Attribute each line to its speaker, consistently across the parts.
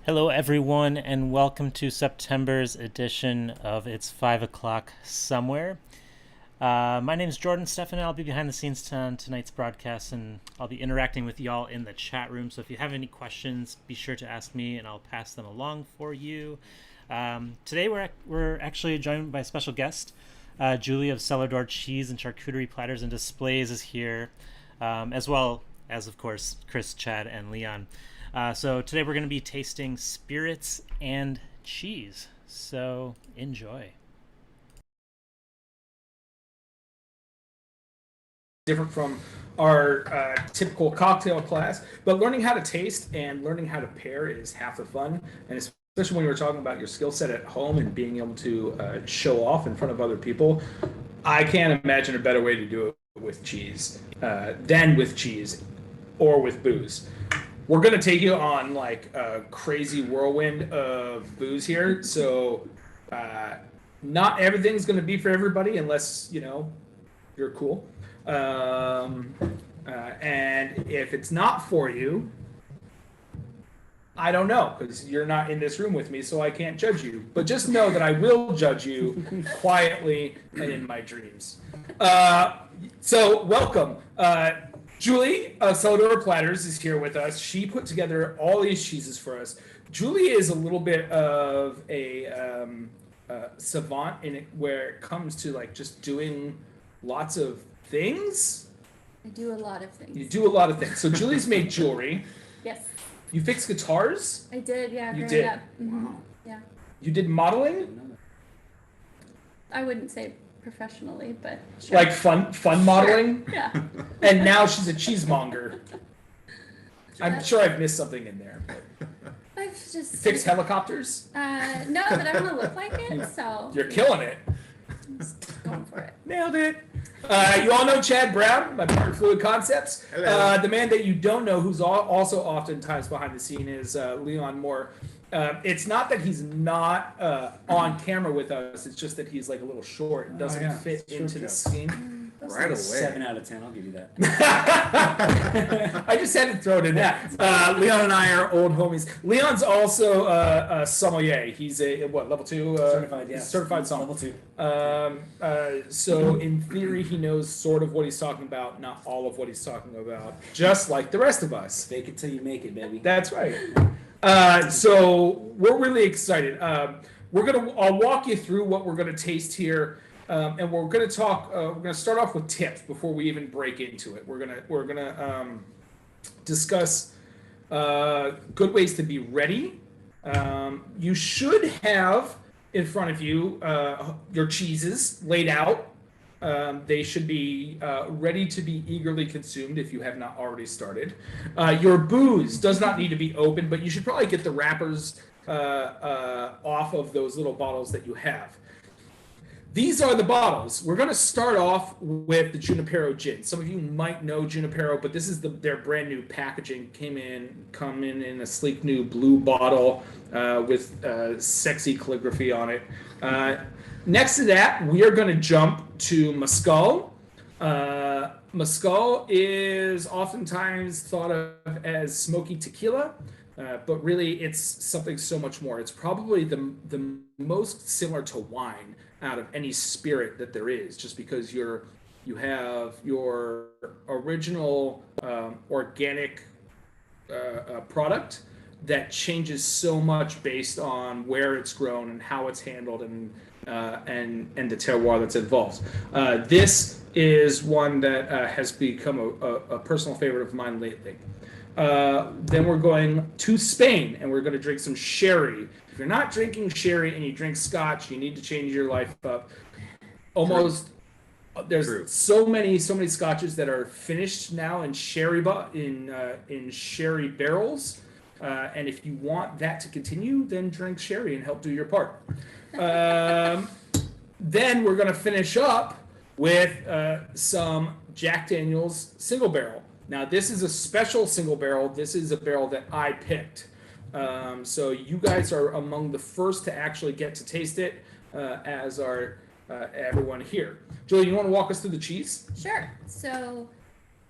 Speaker 1: Hello, everyone, and welcome to September's edition of It's 5 O'Clock Somewhere. My name is Jordan Stefan, and I'll be behind the scenes on tonight's broadcast, and I'll be interacting with y'all in the chat room. So if you have any questions, be sure to ask me, and I'll pass them along for you. Today, we're actually joined by a special guest. Julie of Cellar Cheese and Charcuterie Platters and Displays is here, as well as, of course, Chris, Chad, and Leon. So today we're going to be tasting spirits and cheese. So enjoy.
Speaker 2: Different from our typical cocktail class, but learning how to taste and learning how to pair is half the fun. And especially when you're talking about your skill set at home and being able to show off in front of other people, I can't imagine a better way to do it with cheese than with cheese or with booze. We're going to take you on like a crazy whirlwind of booze here. So not everything's going to be for everybody unless, you're cool. And if it's not for you, I don't know, because you're not in this room with me, so I can't judge you. But just know that I will judge you quietly and in my dreams. So welcome. Julie of Cellar Platters is here with us. She put together all these cheeses for us. Julie is a little bit of a savant in it, where it comes to like just doing lots of things.
Speaker 3: I do a lot of things.
Speaker 2: You do a lot of things. So Julie's made jewelry.
Speaker 3: Yes.
Speaker 2: You fix guitars.
Speaker 3: I did, yeah.
Speaker 2: You did.
Speaker 3: Up. Mm-hmm. Wow. Yeah.
Speaker 2: You did modeling.
Speaker 3: I wouldn't say professionally, but sure.
Speaker 2: Like fun modeling.
Speaker 3: Sure. Yeah.
Speaker 2: And now she's a cheesemonger. I'm sure I've missed something in there.
Speaker 3: I've just
Speaker 2: Fix helicopters.
Speaker 3: No, but I want to look like it, so
Speaker 2: You're killing it.
Speaker 3: I'm just going for it.
Speaker 2: Nailed it. You all know Chad Brown, my partner Fluid Concepts. The man that you don't know, who's also oftentimes behind the scene, is Leon Moore. It's not that he's not on camera with us. It's just that he's like a little short and doesn't fit into the scene.
Speaker 4: That's right away. 7 out of 10. I'll give you that.
Speaker 2: I just had to throw it in there. Leon and I are old homies. Leon's also a sommelier. He's a level 2?
Speaker 4: Certified, yeah.
Speaker 2: Certified sommelier.
Speaker 4: Level 2.
Speaker 2: So in theory, he knows sort of what he's talking about, not all of what he's talking about, just like the rest of us.
Speaker 4: Fake it till you make it, baby.
Speaker 2: That's right. So we're really excited. I'll walk you through what we're gonna taste here. And we're going to talk. We're going to start off with tips before we even break into it. We're gonna discuss good ways to be ready. You should have in front of you your cheeses laid out. They should be ready to be eagerly consumed if you have not already started. Your booze does not need to be open, but you should probably get the wrappers off of those little bottles that you have. These are the bottles. We're going to start off with the Junipero gin. Some of you might know Junipero, but this is their brand new packaging. Come in a sleek new blue bottle with sexy calligraphy on it. Next to that, we are going to jump to Mezcal. Mezcal is oftentimes thought of as smoky tequila, but really it's something so much more. It's probably the most similar to wine out of any spirit that there is, just because you have your original organic product that changes so much based on where it's grown and how it's handled and the terroir that's involved. This is one that has become a personal favorite of mine lately. Then we're going to Spain, and we're going to drink some sherry. If you're not drinking sherry and you drink scotch, you need to change your life up. There's so many scotches that are finished now in sherry in sherry barrels. And if you want that to continue, then drink sherry and help do your part. Then we're going to finish up with some Jack Daniel's single barrel. Now, this is a special single barrel. This is a barrel that I picked. So you guys are among the first to actually get to taste it, as are everyone here. Julie, you want to walk us through the cheese?
Speaker 3: Sure. So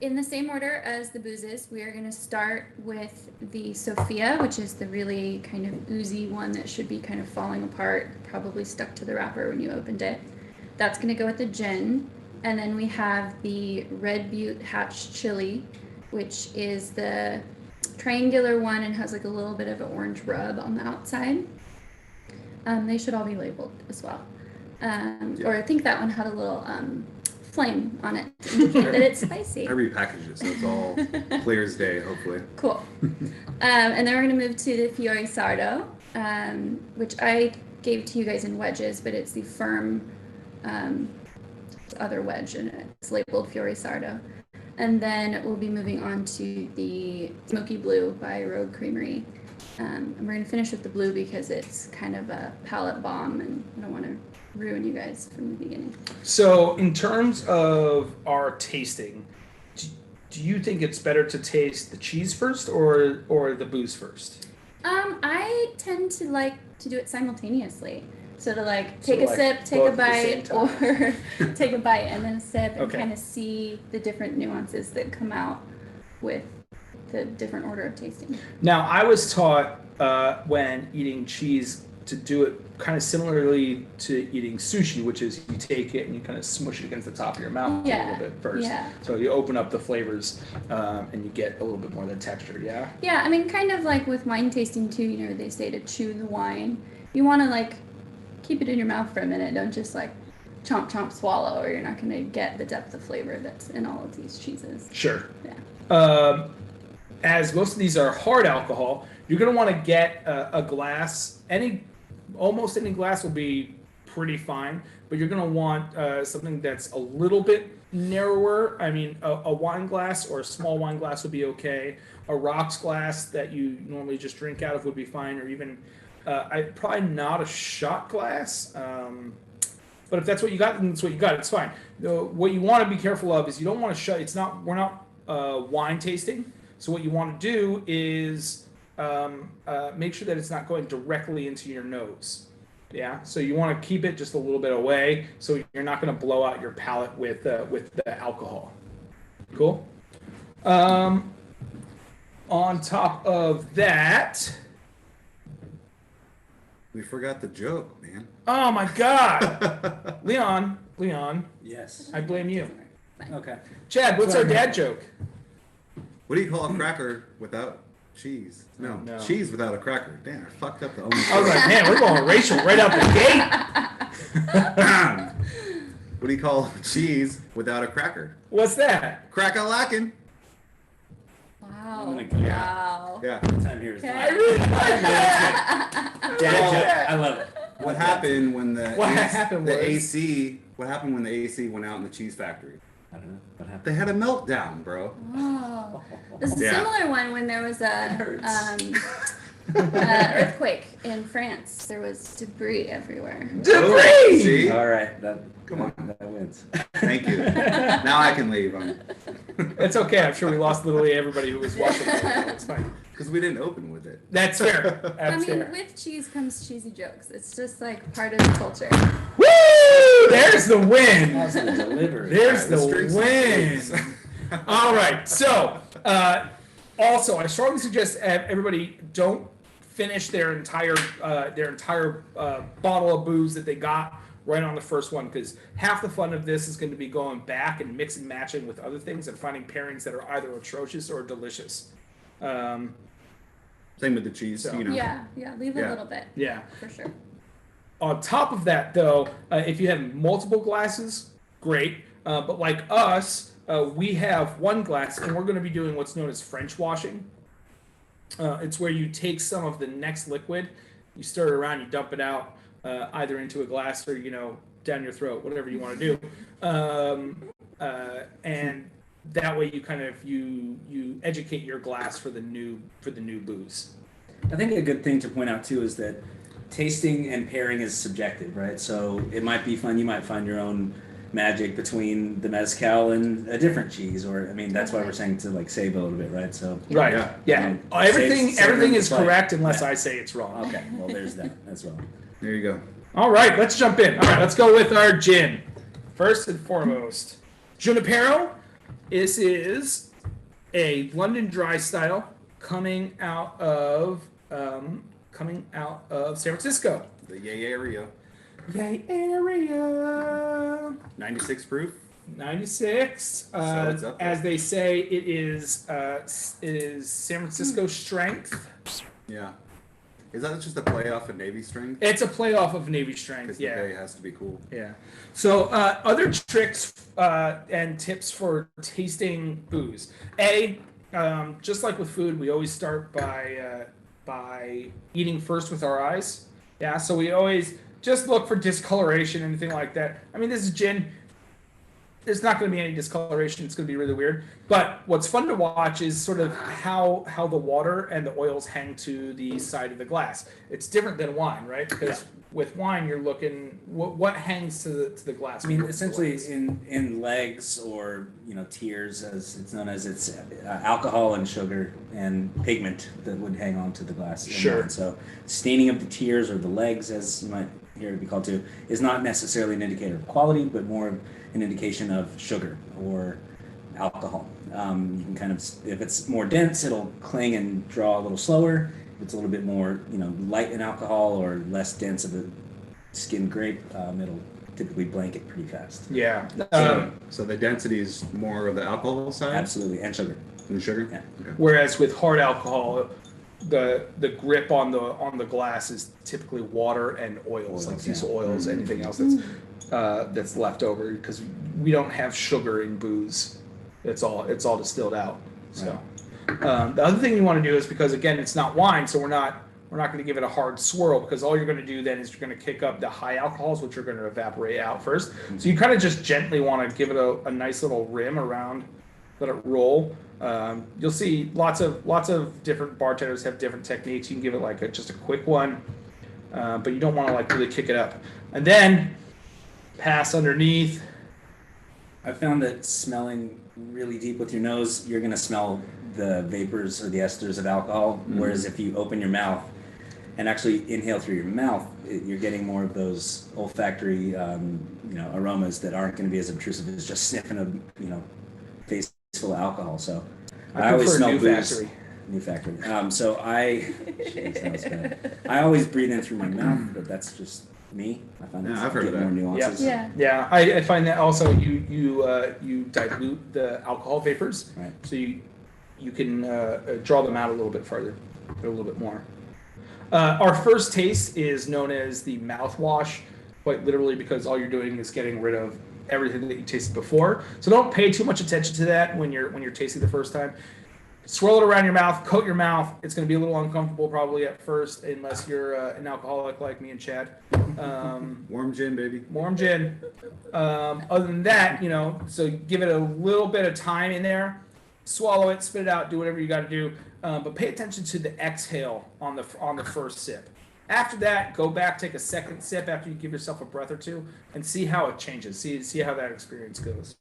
Speaker 3: in the same order as the boozes, we are going to start with the Sophia, which is the really kind of oozy one that should be kind of falling apart, probably stuck to the wrapper when you opened it. That's going to go with the gin. And then we have the Red Butte Hatch Chili, which is the triangular one and has like a little bit of an orange rub on the outside. They should all be labeled as well. Or I think that one had a little flame on it to indicate that it's spicy.
Speaker 5: I repackaged it, so it's all clear as day, hopefully.
Speaker 3: Cool. And then we're going to move to the Fiore Sardo, which I gave to you guys in wedges, but it's the firm other wedge, and it's labeled Fiore Sardo. And then we'll be moving on to the Smoky Blue by Rogue Creamery. And we're going to finish with the blue because it's kind of a palate bomb, and I don't want to ruin you guys from the beginning.
Speaker 2: So, in terms of our tasting, do you think it's better to taste the cheese first or the booze first?
Speaker 3: I tend to like to do it simultaneously. So to like take
Speaker 2: So,
Speaker 3: a
Speaker 2: like,
Speaker 3: sip, take
Speaker 2: both
Speaker 3: a
Speaker 2: at the same
Speaker 3: bite, or take a bite and then a sip, and
Speaker 2: Okay.
Speaker 3: kind of see the different nuances that come out with the different order of tasting.
Speaker 2: Now, I was taught when eating cheese to do it kind of similarly to eating sushi, which is you take it and you kind of smush it against the top of your mouth a little bit first.
Speaker 3: Yeah.
Speaker 2: So you open up the flavors and you get a little bit more of the texture, yeah?
Speaker 3: Yeah, I mean, kind of like with wine tasting too, you know, they say to chew the wine. You want to like keep it in your mouth for a minute. Don't just like chomp, chomp, swallow, or you're not going to get the depth of flavor that's in all of these cheeses.
Speaker 2: Sure.
Speaker 3: Yeah.
Speaker 2: As most of these are hard alcohol, you're going to want to get a glass. Almost any glass will be pretty fine, but you're going to want something that's a little bit narrower. I mean, a wine glass or a small wine glass would be okay. A rocks glass that you normally just drink out of would be fine, or even probably not a shot glass. But if that's what you got, then that's what you got. It's fine. What you want to be careful of is you don't want to shut. We're not wine tasting. So what you want to do is make sure that it's not going directly into your nose. Yeah. So you want to keep it just a little bit away, so you're not going to blow out your palate with the alcohol. Cool. On top of that,
Speaker 5: We forgot the joke, man.
Speaker 2: oh my God, Leon,
Speaker 4: Yes.
Speaker 2: I blame you.
Speaker 4: Okay.
Speaker 2: Chad, what's our dad joke?
Speaker 5: What do you call a cracker without cheese? No,
Speaker 2: No.
Speaker 5: cheese without a cracker. Damn, I fucked up the only
Speaker 2: I was like, man, we're going racial right out the gate.
Speaker 5: What do you call cheese without a cracker?
Speaker 2: What's that?
Speaker 5: Crack-a-lackin'.
Speaker 3: Wow.
Speaker 4: Oh my God.
Speaker 3: Wow.
Speaker 5: Yeah.
Speaker 4: Time here is
Speaker 3: Okay.
Speaker 2: I really like that.
Speaker 4: Dad joke. I love it.
Speaker 5: What happened when the
Speaker 2: What happened was-
Speaker 5: What happened when the AC went out in the cheese factory?
Speaker 4: I don't know what happened.
Speaker 5: They had a meltdown, bro.
Speaker 3: Oh. There's a
Speaker 5: Yeah.
Speaker 3: similar one when there was a
Speaker 4: hurts.
Speaker 3: earthquake in France. There was debris everywhere.
Speaker 2: Debris!
Speaker 5: See?
Speaker 4: All right.
Speaker 5: Come on.
Speaker 4: That wins.
Speaker 5: Thank you. Now I can leave.
Speaker 2: It's okay. I'm sure we lost literally everybody who was watching. It's fine.
Speaker 5: Because we didn't open with it.
Speaker 2: That's fair.
Speaker 3: I
Speaker 2: That's
Speaker 3: mean,
Speaker 2: fair.
Speaker 3: with cheese comes cheesy jokes. It's just like part of the culture.
Speaker 2: Woo! There's the win.
Speaker 4: Awesome delivery.
Speaker 2: There's
Speaker 5: Let's
Speaker 2: the
Speaker 5: drink some
Speaker 2: win.
Speaker 5: juice.
Speaker 2: All right. So, also, I strongly suggest everybody don't finish their entire bottle of booze that they got right on the first one, because half the fun of this is going to be going back and mix and matching with other things and finding pairings that are either atrocious or delicious.
Speaker 5: Same with the cheese,
Speaker 2: So-
Speaker 5: you know.
Speaker 3: Yeah, leave a
Speaker 5: Yeah.
Speaker 3: little bit
Speaker 2: Yeah.
Speaker 3: for sure.
Speaker 2: On top of that, though, if you have multiple glasses, great. But like us, we have one glass, and we're going to be doing what's known as French washing. It's where you take some of the next liquid, you stir it around, you dump it out, either into a glass or down your throat, whatever you want to do, and that way you kind of you educate your glass for the new booze.
Speaker 4: I think a good thing to point out too is that tasting and pairing is subjective, right? So it might be fun. You might find your own magic between the mezcal and a different cheese, or I mean, that's why we're saying to like save a little bit, right? So
Speaker 2: Right.
Speaker 5: Yeah.
Speaker 2: Yeah.
Speaker 4: Um,
Speaker 2: Everything
Speaker 4: savoring
Speaker 2: is
Speaker 4: the flavor.
Speaker 2: correct unless
Speaker 4: Yeah.
Speaker 2: I say it's wrong.
Speaker 4: Okay, well, there's that as well.
Speaker 5: There you go.
Speaker 2: All right, let's jump in. All right, let's go with our gin. First and foremost, Junipero. This is a London dry style coming out of San Francisco.
Speaker 5: The Yay area.
Speaker 2: Yay area.
Speaker 5: 96 proof.
Speaker 2: 96.
Speaker 5: it's up there.
Speaker 2: As they say, it is San Francisco strength.
Speaker 5: Yeah. Is that just a playoff of Navy strength?
Speaker 2: It's a playoff of Navy strength.
Speaker 5: Because
Speaker 2: Yeah.
Speaker 5: the hay has to be cool.
Speaker 2: Yeah. So other tricks and tips for tasting booze. Just like with food, we always start by eating first with our eyes. Yeah. So we always just look for discoloration, anything like that. I mean, this is gin. There's not going to be any discoloration. It's going to be really weird. But what's fun to watch is sort of how the water and the oils hang to the side of the glass. It's different than wine, right? Because with wine, you're looking what hangs to the glass.
Speaker 4: I mean, essentially, in legs or tiers, as it's known as, it's alcohol and sugar and pigment that would hang on to the glass.
Speaker 2: Sure.
Speaker 4: So staining of the tiers or the legs, as you might hear it be called to, is not necessarily an indicator of quality, but more of an indication of sugar or alcohol. You can kind of, if it's more dense, it'll cling and draw a little slower. If it's a little bit more, light in alcohol or less dense of a skinned grape, it'll typically blanket pretty fast.
Speaker 2: Yeah.
Speaker 5: So the density is more of the alcohol side?
Speaker 4: Absolutely, and sugar.
Speaker 5: And sugar?
Speaker 4: Yeah.
Speaker 5: Okay.
Speaker 2: Whereas with hard alcohol, the grip on the glass is typically water and oils, like diesel oils, anything else that's left over, because we don't have sugar in booze. It's all distilled out. So the other thing you want to do is, because again it's not wine, so we're not going to give it a hard swirl, because all you're going to do then is you're going to kick up the high alcohols, which are going to evaporate out first. So you kind of just gently want to give it a nice little rim around, let it roll. You'll see lots of different bartenders have different techniques. You can give it just a quick one, but you don't want to really kick it up, and then pass underneath.
Speaker 4: I found that smelling really deep with your nose, you're going to smell the vapors or the esters of alcohol, whereas if you open your mouth and actually inhale through your mouth, you're getting more of those olfactory aromas that aren't going to be as obtrusive as just sniffing a face full of alcohol. So I always smell booze. New factory. So jeez, that was bad. I always breathe in through my mouth, but that's just me. I find
Speaker 5: Yeah, I've heard of that.
Speaker 4: more nuances.
Speaker 2: Yeah, I find that also you dilute the alcohol vapors,
Speaker 4: Right.
Speaker 2: so you can draw them out a little bit farther, a little bit more. Our first taste is known as the mouthwash, quite literally because all you're doing is getting rid of everything that you tasted before. So don't pay too much attention to that when you're tasting the first time. Swirl it around your mouth, coat your mouth. It's going to be a little uncomfortable probably at first, unless you're an alcoholic like me and Chad.
Speaker 5: Warm gin, baby.
Speaker 2: Warm gin. Other than that, so give it a little bit of time in there. Swallow it, spit it out, do whatever you got to do. But pay attention to the exhale on the first sip. After that, go back, take a second sip after you give yourself a breath or two, and see how it changes. See how that experience goes.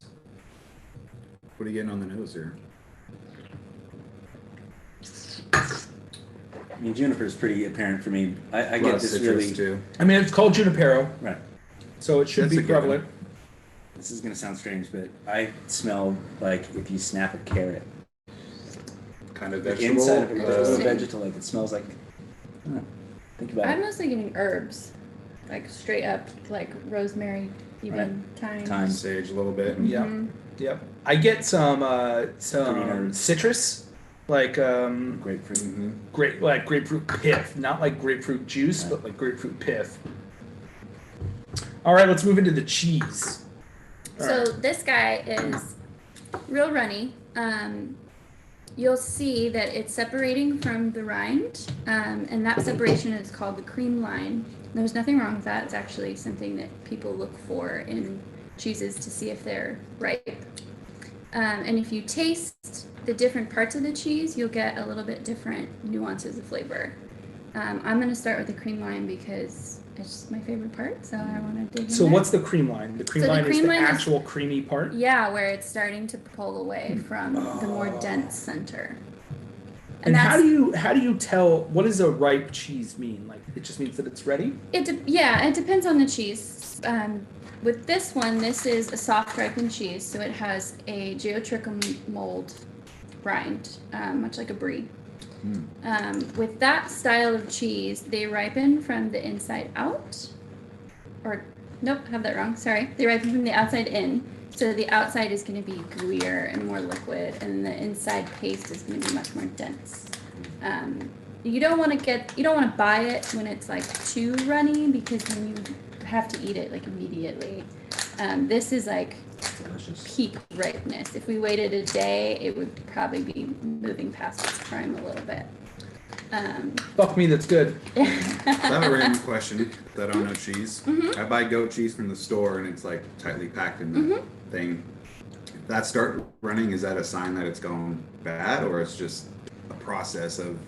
Speaker 5: What are you getting on the nose here?
Speaker 4: I mean, juniper is pretty apparent for me. I
Speaker 5: A lot
Speaker 4: get
Speaker 5: of
Speaker 4: this
Speaker 5: citrus
Speaker 4: really
Speaker 5: too.
Speaker 2: I mean, it's called junipero,
Speaker 4: right.
Speaker 2: so it should
Speaker 5: That's
Speaker 2: be
Speaker 5: a given.
Speaker 2: prevalent.
Speaker 4: This is gonna sound strange, but I smell like if you snap a carrot.
Speaker 5: Kind of
Speaker 4: The
Speaker 5: vegetable.
Speaker 4: inside of a
Speaker 3: Interesting.
Speaker 4: vegetal, like it smells like. I don't know. Think about
Speaker 3: I'm
Speaker 4: it.
Speaker 3: mostly getting herbs, like straight up, like rosemary, even thyme.
Speaker 4: Thyme.
Speaker 5: Sage a little bit.
Speaker 2: Yep.
Speaker 3: Mhm.
Speaker 2: Yep. I get some
Speaker 4: Green herbs.
Speaker 2: citrus, like
Speaker 4: Grapefruit.
Speaker 5: Mm-hmm.
Speaker 2: like grapefruit pith, not like grapefruit juice,
Speaker 4: Right.
Speaker 2: but like grapefruit pith. All right, let's move into the cheese. All
Speaker 3: So
Speaker 2: right.
Speaker 3: this guy is real runny. You'll see that it's separating from the rind, and that separation is called the cream line. There's nothing wrong with that. It's actually something that people look for in cheeses to see if they're ripe. And if you taste the different parts of the cheese, you'll get a little bit different nuances of flavor. I'm going to start with the cream line because it's just my favorite part, so I want to dig in
Speaker 2: So
Speaker 3: there.
Speaker 2: what's the cream line? The cream
Speaker 3: So the
Speaker 2: line is
Speaker 3: cream
Speaker 2: the
Speaker 3: line is-
Speaker 2: actual creamy part.
Speaker 3: Yeah, where it's starting to pull away from the more dense center.
Speaker 2: And how do you tell, what does a ripe cheese mean? Like, it just means that it's ready?
Speaker 3: It depends on the cheese. With this one, this is a soft ripened cheese, so it has a geotrichum mold rind, much like a brie. With that style of cheese, they ripen from the inside out. Or, nope, I have that wrong. Sorry. They ripen from the outside in. So the outside is going to be gooier and more liquid, and the inside paste is going to be much more dense. You don't want to buy it when it's like too runny, because then you have to eat it like immediately. This is like
Speaker 4: Delicious.
Speaker 3: peak ripeness. If we waited a day, it would probably be moving past its prime a little bit.
Speaker 2: Fuck me, that's good.
Speaker 5: I have a random question that I don't know cheese. I buy goat cheese from the store and it's like tightly packed in the thing. If that start running, is that a sign that it's going bad, or it's just a process of?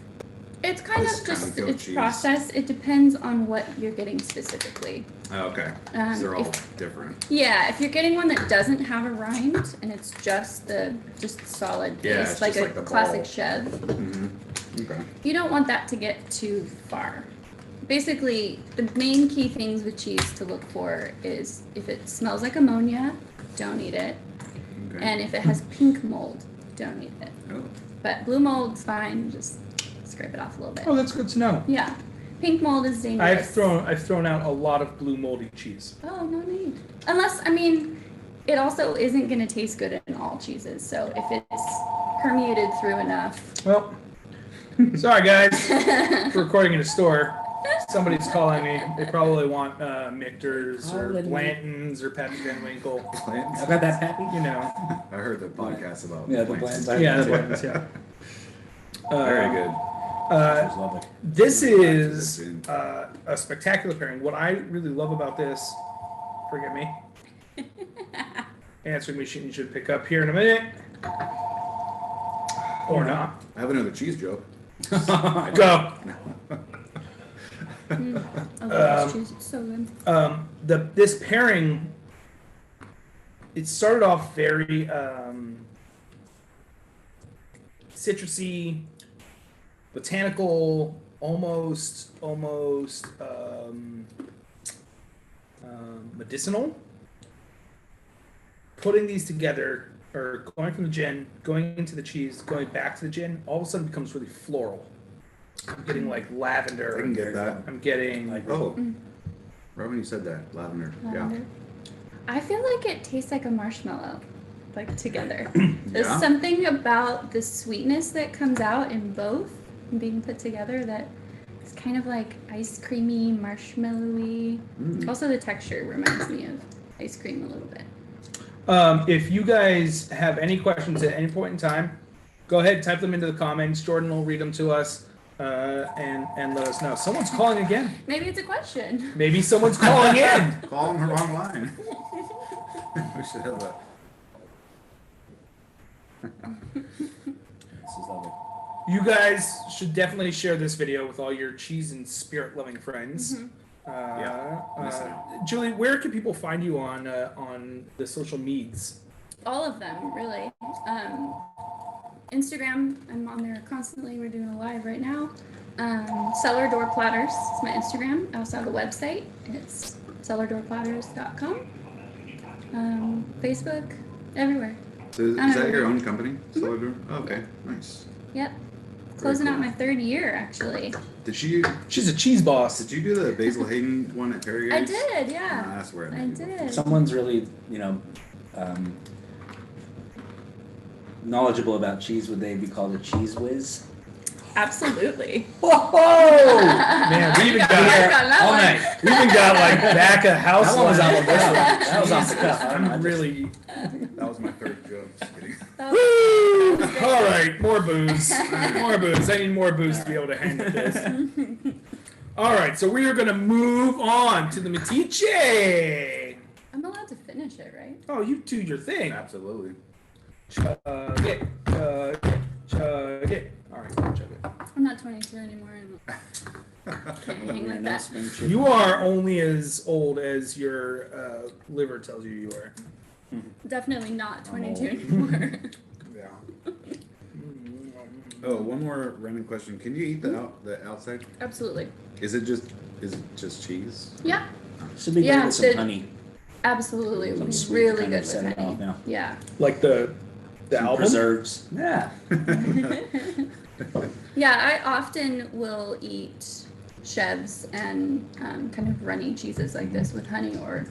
Speaker 3: It's kind
Speaker 5: This
Speaker 3: of
Speaker 5: kind
Speaker 3: just
Speaker 5: of goat
Speaker 3: it's
Speaker 5: cheese.
Speaker 3: process. It depends on what you're getting specifically.
Speaker 5: Oh, okay, 'cause they're all
Speaker 3: if-
Speaker 5: different.
Speaker 3: Yeah, if you're getting one that doesn't have a rind and it's just solid
Speaker 5: Yeah,
Speaker 3: paste,
Speaker 5: it's
Speaker 3: like
Speaker 5: just
Speaker 3: a
Speaker 5: like the
Speaker 3: classic
Speaker 5: ball.
Speaker 3: chev,
Speaker 5: Okay.
Speaker 3: you don't want that to get too far. Basically, the main key things with cheese to look for is if it smells like ammonia, don't eat it,
Speaker 5: Okay.
Speaker 3: and if it has pink mold, don't eat it.
Speaker 5: Oh.
Speaker 3: But blue mold's fine, just scrape it off a little bit.
Speaker 2: Oh, that's good to know.
Speaker 3: Yeah, pink mold is dangerous.
Speaker 2: I've thrown out a lot of blue moldy cheese.
Speaker 3: Oh, no need. Unless, I mean, it also isn't going to taste good in all cheeses. So if it's permeated through enough.
Speaker 2: Well, sorry guys, for recording in a store. Somebody's calling me. They probably want Michter's or
Speaker 4: Calling me.
Speaker 2: Blanton's or Pappy Van Winkle.
Speaker 5: Plants?
Speaker 4: I got that, Pappy.
Speaker 2: You know.
Speaker 5: I heard the podcast about
Speaker 4: Yeah, the
Speaker 5: plants.
Speaker 4: plants.
Speaker 2: Yeah, the Blanton's, yeah.
Speaker 5: Very good.
Speaker 4: It's lovely.
Speaker 2: This
Speaker 5: Back to
Speaker 2: is
Speaker 5: this soon.
Speaker 2: a spectacular pairing. What I really love about this, forgive me, answering machine you should pick up here in a minute. Or not.
Speaker 5: I have another cheese joke.
Speaker 2: Go.
Speaker 3: I love this cheese. It's so good.
Speaker 2: This pairing, it started off very citrusy, botanical, almost medicinal. Putting these together, or going from the gin, going into the cheese, going back to the gin, all of a sudden becomes really floral. I'm getting like lavender.
Speaker 5: I can get that.
Speaker 2: I'm getting
Speaker 5: Oh, right when you said that, lavender.
Speaker 3: Lavender. I feel like it tastes like a marshmallow, like together. There's
Speaker 5: Yeah.
Speaker 3: something about the sweetness that comes out in both being put together that is kind of like ice creamy, marshmallowy. Also, the texture reminds me of ice cream a little bit.
Speaker 2: If you guys have any questions at any point in time, go ahead, type them into the comments. Jordan will read them to us and let us know. Someone's calling again.
Speaker 3: Maybe it's a question.
Speaker 2: Maybe someone's calling in.
Speaker 5: Calling the wrong line. We should have a.
Speaker 4: This is lovely.
Speaker 2: You guys should definitely share this video with all your cheese and spirit loving friends.
Speaker 5: Nice now.
Speaker 2: Julie, where can people find you on the social medias?
Speaker 3: All of them, really. Instagram, I'm on there constantly. We're doing a live right now. Cellar Door Platters is my Instagram. I also have a website. It's cellardoorplatters.com. Facebook, everywhere.
Speaker 5: So is
Speaker 3: I don't
Speaker 5: that
Speaker 3: know.
Speaker 5: your own company? Cellar Door? Oh, okay, nice.
Speaker 3: Yep. Closing out
Speaker 5: cool.
Speaker 3: my third year, actually.
Speaker 5: Did you
Speaker 2: She's a cheese boss.
Speaker 5: did you do the Basil Hayden one at Perry?
Speaker 3: I did, yeah.
Speaker 5: That's where it
Speaker 3: I
Speaker 5: made me go.
Speaker 3: did.
Speaker 4: Someone's really, knowledgeable about cheese. Would they be called a cheese whiz?
Speaker 3: Absolutely.
Speaker 2: Whoa! Man, we even
Speaker 3: I
Speaker 2: got
Speaker 3: got that
Speaker 4: all
Speaker 3: one.
Speaker 4: night.
Speaker 2: we even got like back of house
Speaker 4: That one was
Speaker 2: line.
Speaker 4: off the cuff. That was off the cuff.
Speaker 2: I'm really.
Speaker 5: That was my third joke. Just kidding.
Speaker 2: Woo! All right, more booze. More booze. I need more booze to be able to handle this. All right, so we are going to move on to the Metiche.
Speaker 3: I'm allowed to finish it, right?
Speaker 2: Oh, you do your thing.
Speaker 5: Absolutely.
Speaker 2: Chug it, chug it, chug it. All right, chug it.
Speaker 3: I'm not 22 anymore. And can't hang like that.
Speaker 2: You are only as old as your liver tells you are.
Speaker 3: Definitely not 22 anymore.
Speaker 2: Yeah.
Speaker 5: Oh, one more random question. Can you eat the outside?
Speaker 3: Absolutely.
Speaker 5: Is it just cheese?
Speaker 3: Yeah.
Speaker 4: Should be good
Speaker 3: Yeah,
Speaker 4: with some
Speaker 3: the-
Speaker 4: honey.
Speaker 3: Absolutely. It would be
Speaker 4: Sweet
Speaker 3: really
Speaker 4: kind
Speaker 3: good
Speaker 4: of
Speaker 3: with
Speaker 4: set it
Speaker 3: honey.
Speaker 4: off, yeah.
Speaker 3: Yeah.
Speaker 2: Like the
Speaker 4: Some
Speaker 2: album.
Speaker 4: preserves. Yeah.
Speaker 3: Yeah, I often will eat chèvres and kind of runny cheeses like this with honey or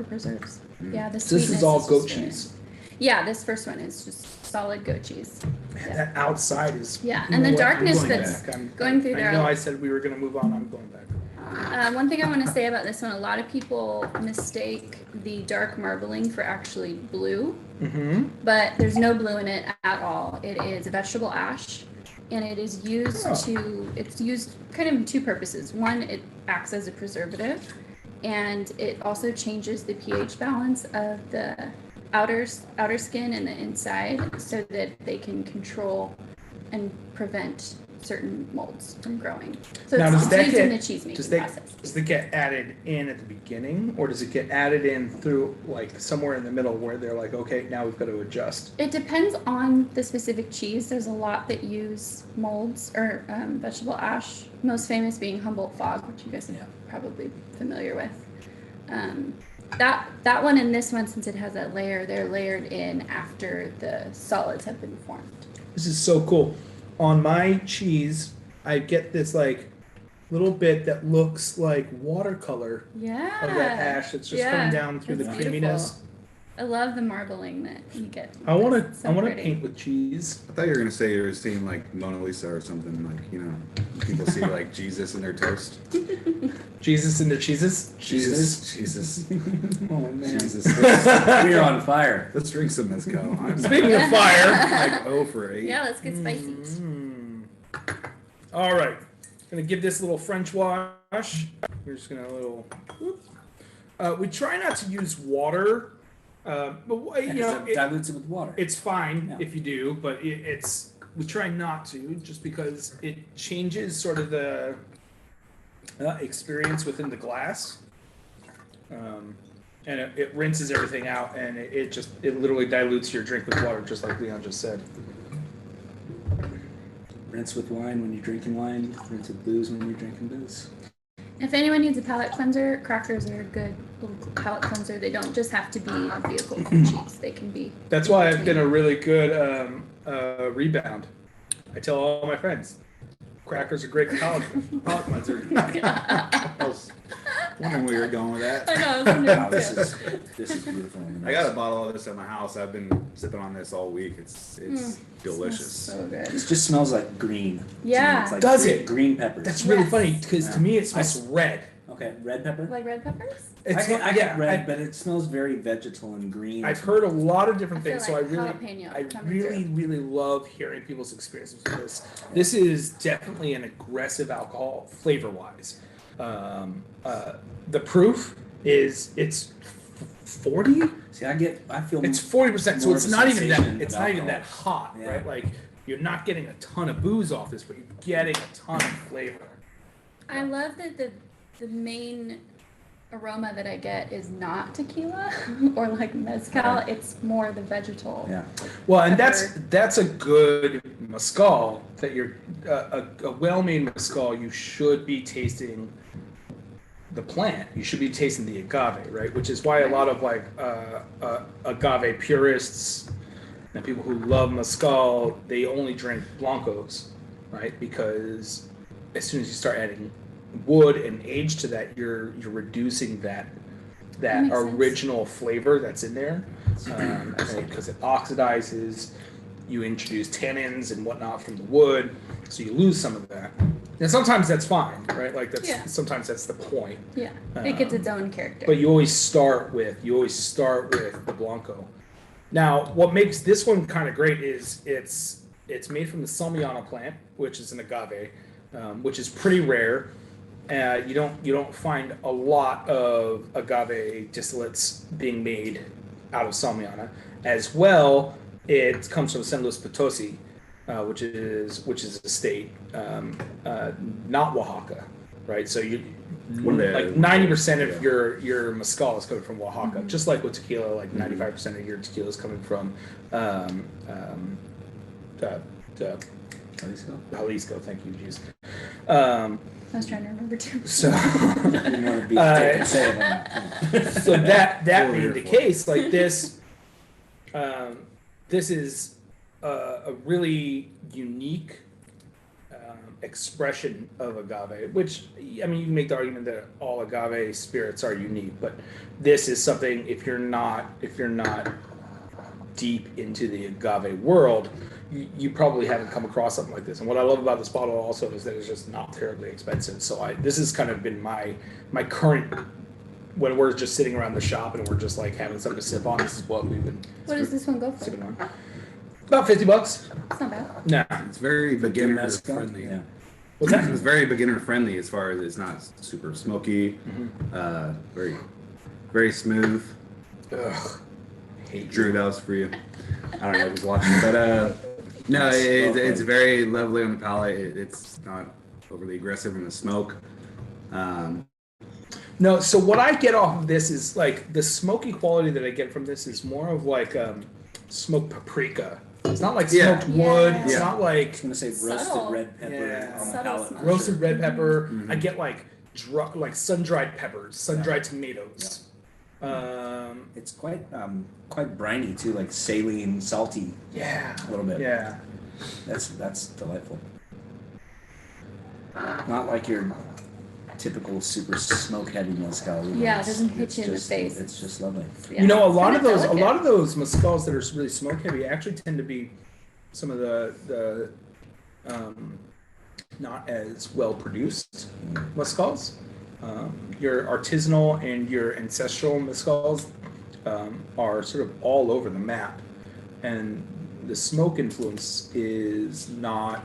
Speaker 3: preserves. Yeah, the
Speaker 2: So this
Speaker 3: sweetness
Speaker 2: is all
Speaker 3: just
Speaker 2: goat
Speaker 3: really-
Speaker 2: cheese.
Speaker 3: Yeah, this first one is just solid goat cheese.
Speaker 2: Man, that outside is.
Speaker 3: Yeah,
Speaker 2: you
Speaker 3: and
Speaker 2: know
Speaker 3: the
Speaker 2: what? I'm
Speaker 3: darkness
Speaker 2: going
Speaker 3: that's
Speaker 2: back.
Speaker 3: going through
Speaker 2: I
Speaker 3: there.
Speaker 2: know I said we were going to move on. I'm going back.
Speaker 3: One thing I want to say about this one, a lot of people mistake the dark marbling for actually blue,
Speaker 2: Mm-hmm.
Speaker 3: but there's no blue in it at all. It is a vegetable ash, and it is used it's used kind of in two purposes. One, it acts as a preservative, and it also changes the pH balance of the outer skin and the inside so that they can control and prevent certain molds from growing. So
Speaker 2: Now,
Speaker 3: it's
Speaker 2: does that
Speaker 3: used in
Speaker 2: get-
Speaker 3: the cheese making
Speaker 2: Does
Speaker 3: process.
Speaker 2: it get added in at the beginning, or does it get added in through like somewhere in the middle where they're like, okay, now we've got to adjust?
Speaker 3: It depends on the specific cheese. There's a lot that use molds or vegetable ash, most famous being Humboldt Fog, which you guys are probably familiar with. That one and this one, since it has that layer, they're layered in after the solids have been formed.
Speaker 2: This is so cool. On my cheese, I get this like little bit that looks like watercolor
Speaker 3: Yeah.
Speaker 2: of that ash that's just coming down through the
Speaker 3: It's
Speaker 2: creaminess.
Speaker 3: beautiful. I love the marbling that you get.
Speaker 2: I want
Speaker 3: It's
Speaker 2: to
Speaker 3: so
Speaker 2: paint
Speaker 3: pretty.
Speaker 2: with cheese.
Speaker 5: I thought you were gonna say you were seeing like Mona Lisa or something, like, you know, people see like Jesus in their toast.
Speaker 2: Jesus and the cheeses.
Speaker 5: Jesus.
Speaker 4: Oh man.
Speaker 5: Jesus.
Speaker 4: We're on fire.
Speaker 5: Let's drink some mezcal. I'm
Speaker 2: Speaking of fire.
Speaker 5: like 0 for 8.
Speaker 3: Yeah, let's get spicy.
Speaker 2: Mm. All right, gonna give this a little French wash. We're just gonna we try not to use water, but you know
Speaker 4: It dilutes it with water.
Speaker 2: it's fine
Speaker 4: Yeah.
Speaker 2: if you do, but we try not to just because it changes sort of the experience within the glass, and it rinses everything out, and it literally dilutes your drink with water, just like Leon just said.
Speaker 4: Rinse with wine when you're drinking wine. Rinse with booze when you're drinking booze.
Speaker 3: If anyone needs a palate cleanser, crackers are a good little palate cleanser. They don't just have to be a vehicle for cheese. They can be.
Speaker 2: That's why I've been a really good rebound. I tell all my friends, crackers are great palate cleanser.
Speaker 5: I was wondering where you were going with that.
Speaker 3: I know. I was wondering
Speaker 4: Wow, this
Speaker 3: too.
Speaker 4: is beautiful.
Speaker 5: I got a bottle of this at my house. I've been sipping on this all week. It's delicious.
Speaker 3: So good.
Speaker 4: It just smells like green.
Speaker 3: Yeah.
Speaker 4: It's like
Speaker 2: Does
Speaker 4: green,
Speaker 2: it?
Speaker 4: Green peppers.
Speaker 2: That's really
Speaker 3: Yes.
Speaker 2: funny because to me it smells red.
Speaker 4: Okay, red pepper.
Speaker 3: Like red peppers?
Speaker 4: I get red, but it smells very vegetal and green.
Speaker 2: I've heard a lot of different
Speaker 3: I feel
Speaker 2: things, so
Speaker 3: like
Speaker 2: I
Speaker 3: jalapeno coming through.
Speaker 2: really love hearing people's experiences with this. This is definitely an aggressive alcohol, flavor wise. The proof is it's 40.
Speaker 4: See, I feel
Speaker 2: It's 40%, so
Speaker 4: more
Speaker 2: it's
Speaker 4: of a
Speaker 2: not even that.
Speaker 4: sensation
Speaker 2: It's
Speaker 4: of
Speaker 2: not even that
Speaker 4: alcohol.
Speaker 2: hot,
Speaker 4: Yeah.
Speaker 2: right? Like you're not getting a ton of booze off this, but you're getting a ton of flavor.
Speaker 3: I love that the main aroma that I get is not tequila or like mezcal.
Speaker 4: Right.
Speaker 3: It's more the vegetal.
Speaker 4: Yeah.
Speaker 2: Well, and
Speaker 3: Pepper.
Speaker 2: that's a good mezcal. That you're a well-made mezcal. You should be tasting the plant. You should be tasting the agave, right? Which is why a lot of like agave purists and people who love mezcal, they only drink blancos, right? Because as soon as you start adding wood and age to that, you're reducing that
Speaker 3: makes sense.
Speaker 2: original flavor that's in there, because it oxidizes. You introduce tannins and whatnot from the wood, so you lose some of that. And sometimes that's fine, right? Like sometimes that's the point.
Speaker 3: Yeah. It gets its own character.
Speaker 2: But you always start with the Blanco. Now, what makes this one kind of great is it's made from the Salmiana plant, which is an agave, which is pretty rare. You don't find a lot of agave distillates being made out of Salmiana. As well, it comes from San Luis Potosi, which is a state, not Oaxaca, right? So you like 90% of your mezcal is coming from Oaxaca, just like with tequila, like 95% of your tequila is coming from Jalisco, thank you, jeez.
Speaker 3: I was trying to remember too.
Speaker 2: So,
Speaker 4: Didn't want to be say it.
Speaker 2: so that being
Speaker 5: Full
Speaker 2: the
Speaker 5: year
Speaker 2: case, like this, this is a really unique expression of agave. Which, I mean, you can make the argument that all agave spirits are unique, but this is something. If you're not deep into the agave world, you probably haven't come across something like this. And what I love about this bottle also is that it's just not terribly expensive. So this has kind of been my current, when we're just sitting around the shop and we're just like having something to sip on, this is what we've been
Speaker 3: What does this one go for?
Speaker 2: sipping on. About $50.
Speaker 3: It's not bad.
Speaker 2: Nah.
Speaker 5: It's very beginner
Speaker 4: Mezcal?
Speaker 5: friendly.
Speaker 4: Yeah.
Speaker 2: What's that?
Speaker 5: It's very beginner friendly as far as it's not super smoky. Very, very smooth.
Speaker 2: Ugh. Hate
Speaker 5: Drew, that was for you. I don't know who's watching, but no, it's very lovely on the palate. It's not overly aggressive in the smoke.
Speaker 2: No, so what I get off of this is like the smoky quality that I get from this is more of like smoked paprika. It's not like
Speaker 5: Yeah.
Speaker 2: smoked wood.
Speaker 3: Yeah.
Speaker 2: It's
Speaker 5: Yeah.
Speaker 2: not like
Speaker 4: I was gonna say roasted
Speaker 3: Subtle.
Speaker 4: red pepper
Speaker 2: Yeah.
Speaker 4: on the
Speaker 3: Subtle
Speaker 4: palate.
Speaker 3: smell.
Speaker 2: roasted red pepper.
Speaker 5: Mhm.
Speaker 2: I get like sun-dried peppers, sun-dried tomatoes.
Speaker 4: It's quite briny too, like saline, salty
Speaker 2: Yeah.
Speaker 4: a little bit.
Speaker 2: Yeah.
Speaker 4: That's delightful. Not like your typical super smoke heavy mezcal.
Speaker 3: Yeah, it
Speaker 4: It's-
Speaker 3: doesn't hit
Speaker 4: it's
Speaker 3: you in the
Speaker 4: just-
Speaker 3: face.
Speaker 4: It's just lovely.
Speaker 3: Yeah.
Speaker 2: You know, a
Speaker 3: It's
Speaker 2: lot
Speaker 3: kinda
Speaker 2: of
Speaker 3: delicate.
Speaker 2: those mezcals that are really smoke heavy actually tend to be some of the not as well produced mezcals. Your artisanal and your ancestral mezcals are sort of all over the map, and the smoke influence is not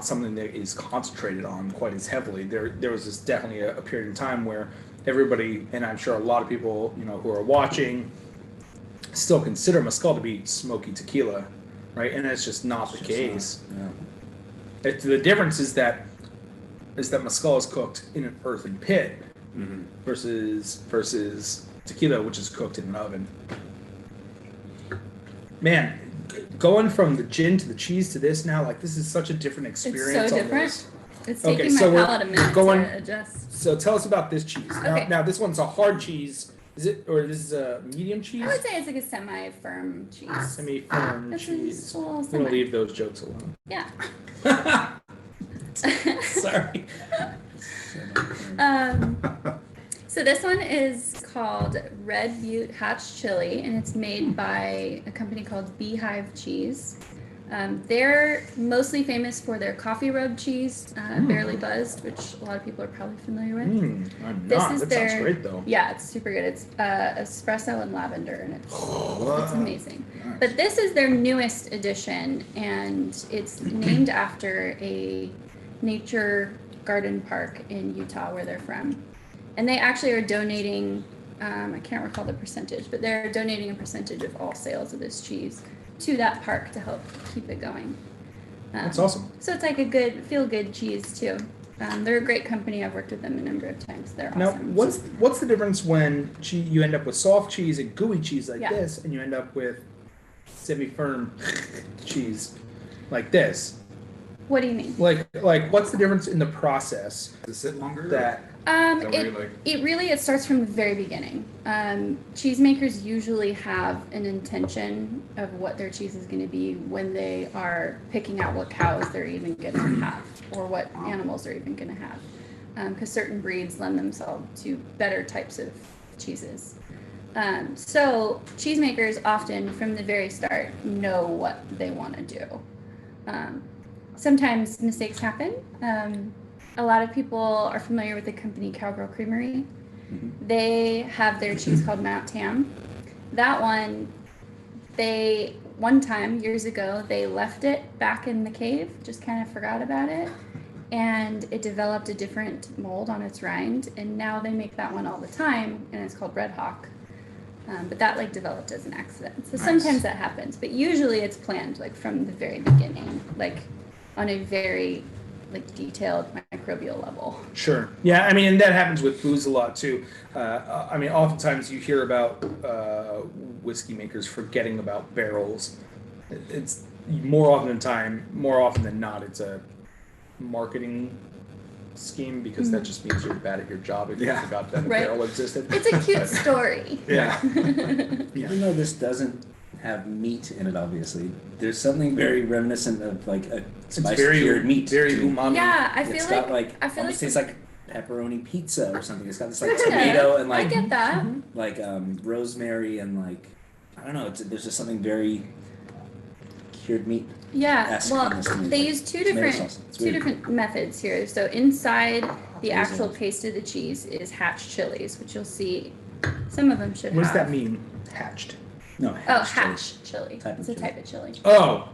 Speaker 2: something that is concentrated on quite as heavily. There was definitely a period in time where everybody, and I'm sure a lot of people, you know, who are watching, still consider mezcal to be smoky tequila, right? And that's just not the case.
Speaker 4: Yeah.
Speaker 2: The difference is that mezcal is cooked in an earthen pit versus tequila, which is cooked in an oven. Man, going from the gin to the cheese to this now, like this is such a different experience.
Speaker 3: It's so different.
Speaker 2: almost.
Speaker 3: It's
Speaker 2: Okay,
Speaker 3: taking
Speaker 2: so
Speaker 3: my
Speaker 2: we're
Speaker 3: palate a minute
Speaker 2: going-
Speaker 3: to adjust.
Speaker 2: So tell us about this cheese.
Speaker 3: Okay.
Speaker 2: Now this one's a hard cheese. Is it, or this is a medium cheese?
Speaker 3: I would say it's like a semi-firm cheese.
Speaker 2: Semi-firm
Speaker 3: That's
Speaker 2: cheese.
Speaker 3: a little
Speaker 2: I'm
Speaker 3: semi.
Speaker 2: gonna leave those jokes alone.
Speaker 3: Yeah.
Speaker 2: Sorry.
Speaker 3: So this one is called Red Butte Hatch Chili, and it's made by a company called Beehive Cheese. They're mostly famous for their coffee rub cheese, Barely Buzzed, which a lot of people are probably familiar with.
Speaker 2: I'm
Speaker 3: This
Speaker 2: not.
Speaker 3: is
Speaker 2: That
Speaker 3: their
Speaker 2: sounds great though.
Speaker 3: Yeah, it's super good. It's espresso and lavender, and it's
Speaker 2: What?
Speaker 3: amazing.
Speaker 2: Nice.
Speaker 3: But this is their newest edition, and it's named after a nature garden park in Utah where they're from. And they actually are donating, I can't recall the percentage, but they're donating a percentage of all sales of this cheese to that park to help keep it going.
Speaker 2: That's awesome.
Speaker 3: So it's like a good, feel-good cheese too. They're a great company. I've worked with them a number of times. They're
Speaker 2: Now,
Speaker 3: awesome.
Speaker 2: what's the difference when you end up with soft cheese and gooey cheese like
Speaker 3: Yeah.
Speaker 2: this, and you end up with semi-firm cheese like this?
Speaker 3: What do you mean?
Speaker 2: Like what's the difference in the process
Speaker 5: Does it sit longer?
Speaker 2: that?
Speaker 5: Is that what you like?
Speaker 3: It starts from the very beginning. Cheesemakers usually have an intention of what their cheese is going to be when they are picking out what cows they're even going to have or what animals they're even going to have, because certain breeds lend themselves to better types of cheeses. So cheesemakers often from the very start know what they want to do. Sometimes mistakes happen. A lot of people are familiar with the company Cowgirl Creamery. They have their cheese called Mount Tam. That one time years ago, they left it back in the cave, just kind of forgot about it, and it developed a different mold on its rind, and now they make that one all the time, and it's called Red Hawk. But that developed as an accident. So sometimes that happens, but usually it's planned from the very beginning, on a very detailed microbial level.
Speaker 2: Sure. Yeah, I mean, and that happens with booze a lot too. I mean, oftentimes you hear about whiskey makers forgetting about barrels. It's more often than not, it's a marketing scheme because that just means you're bad at your job if you forgot that
Speaker 3: Right.
Speaker 2: apparel existed.
Speaker 3: It's a cute story.
Speaker 2: Yeah.
Speaker 4: Even though this doesn't have meat in it, obviously, there's something very reminiscent of like a spiced cured meat.
Speaker 2: Very umami.
Speaker 3: Yeah, I
Speaker 4: It's
Speaker 3: feel
Speaker 4: got
Speaker 3: like I feel
Speaker 4: almost
Speaker 3: like
Speaker 4: tastes like pepperoni pizza or something. It's got this like
Speaker 3: Yeah,
Speaker 4: tomato and
Speaker 3: I
Speaker 4: like
Speaker 3: get that.
Speaker 4: rosemary and like I don't know. There's just something very cured meat.
Speaker 3: Yeah,
Speaker 4: Ask
Speaker 3: well,
Speaker 4: Ernest to me,
Speaker 3: they
Speaker 4: like,
Speaker 3: use two
Speaker 4: tomato
Speaker 3: different
Speaker 4: sauce. It's
Speaker 3: two
Speaker 4: weird.
Speaker 3: different methods here. So inside the actual
Speaker 4: Amazing.
Speaker 3: paste of the cheese is hatch chilies, which you'll see. Some of them should
Speaker 2: What
Speaker 3: have.
Speaker 2: does that mean? Hatched.
Speaker 4: No,
Speaker 3: Oh,
Speaker 4: hatch chili.
Speaker 3: hatch chili.
Speaker 4: Type of
Speaker 3: It's a
Speaker 4: chili.
Speaker 3: type of chili.
Speaker 2: Oh.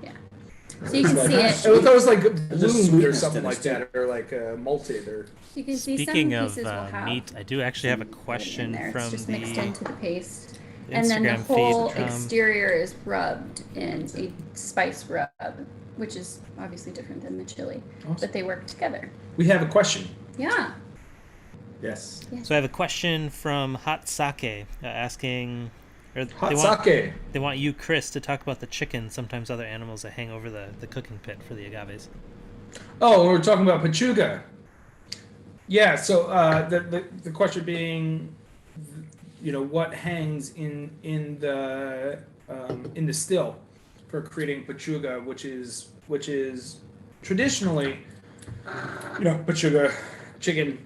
Speaker 3: So you can
Speaker 2: Like,
Speaker 3: see
Speaker 2: I
Speaker 3: it.
Speaker 2: thought it was like
Speaker 4: a
Speaker 2: bloomed or
Speaker 4: sweetness
Speaker 2: something
Speaker 4: to
Speaker 2: like
Speaker 4: this,
Speaker 2: that, or like malted, or.
Speaker 3: You can see
Speaker 1: Speaking
Speaker 3: some
Speaker 1: of
Speaker 3: pieces will have
Speaker 1: meat, I do actually have a
Speaker 3: in
Speaker 1: question
Speaker 3: there.
Speaker 1: from
Speaker 3: It's just
Speaker 1: the
Speaker 3: mixed into the paste.
Speaker 1: Instagram
Speaker 3: And then the whole
Speaker 1: feed.
Speaker 3: exterior is rubbed in a spice rub, which is obviously different than the chili, but they work together.
Speaker 2: We have a question.
Speaker 3: Yeah.
Speaker 2: Yes.
Speaker 1: So I have a question from Hot Sake asking, or
Speaker 2: Hot sake.
Speaker 1: they want you, Chris, to talk about the chicken, sometimes other animals that hang over the cooking pit for the agaves.
Speaker 2: Oh, we're talking about Pachuca. Yeah. So the question being, what hangs in the still for creating Pachuca, which is traditionally, Pachuca chicken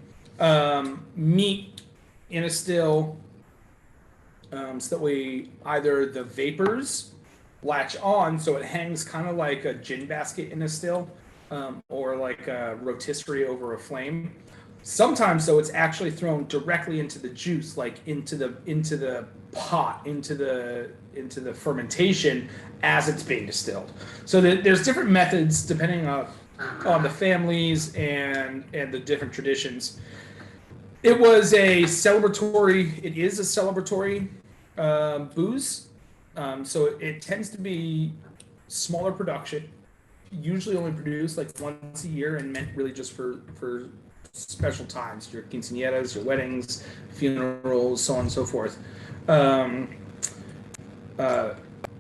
Speaker 2: meat in a still, so that we either the vapors latch on, so it hangs kind of like a gin basket in a still, or like a rotisserie over a flame. Sometimes, though, it's actually thrown directly into the juice, like into the pot, into the fermentation as it's being distilled. So there's different methods depending on the families and the different traditions. It is a celebratory booze. So it tends to be smaller production, usually only produced like once a year and meant really just for special times, your quinceañeras, your weddings, funerals, so on and so forth.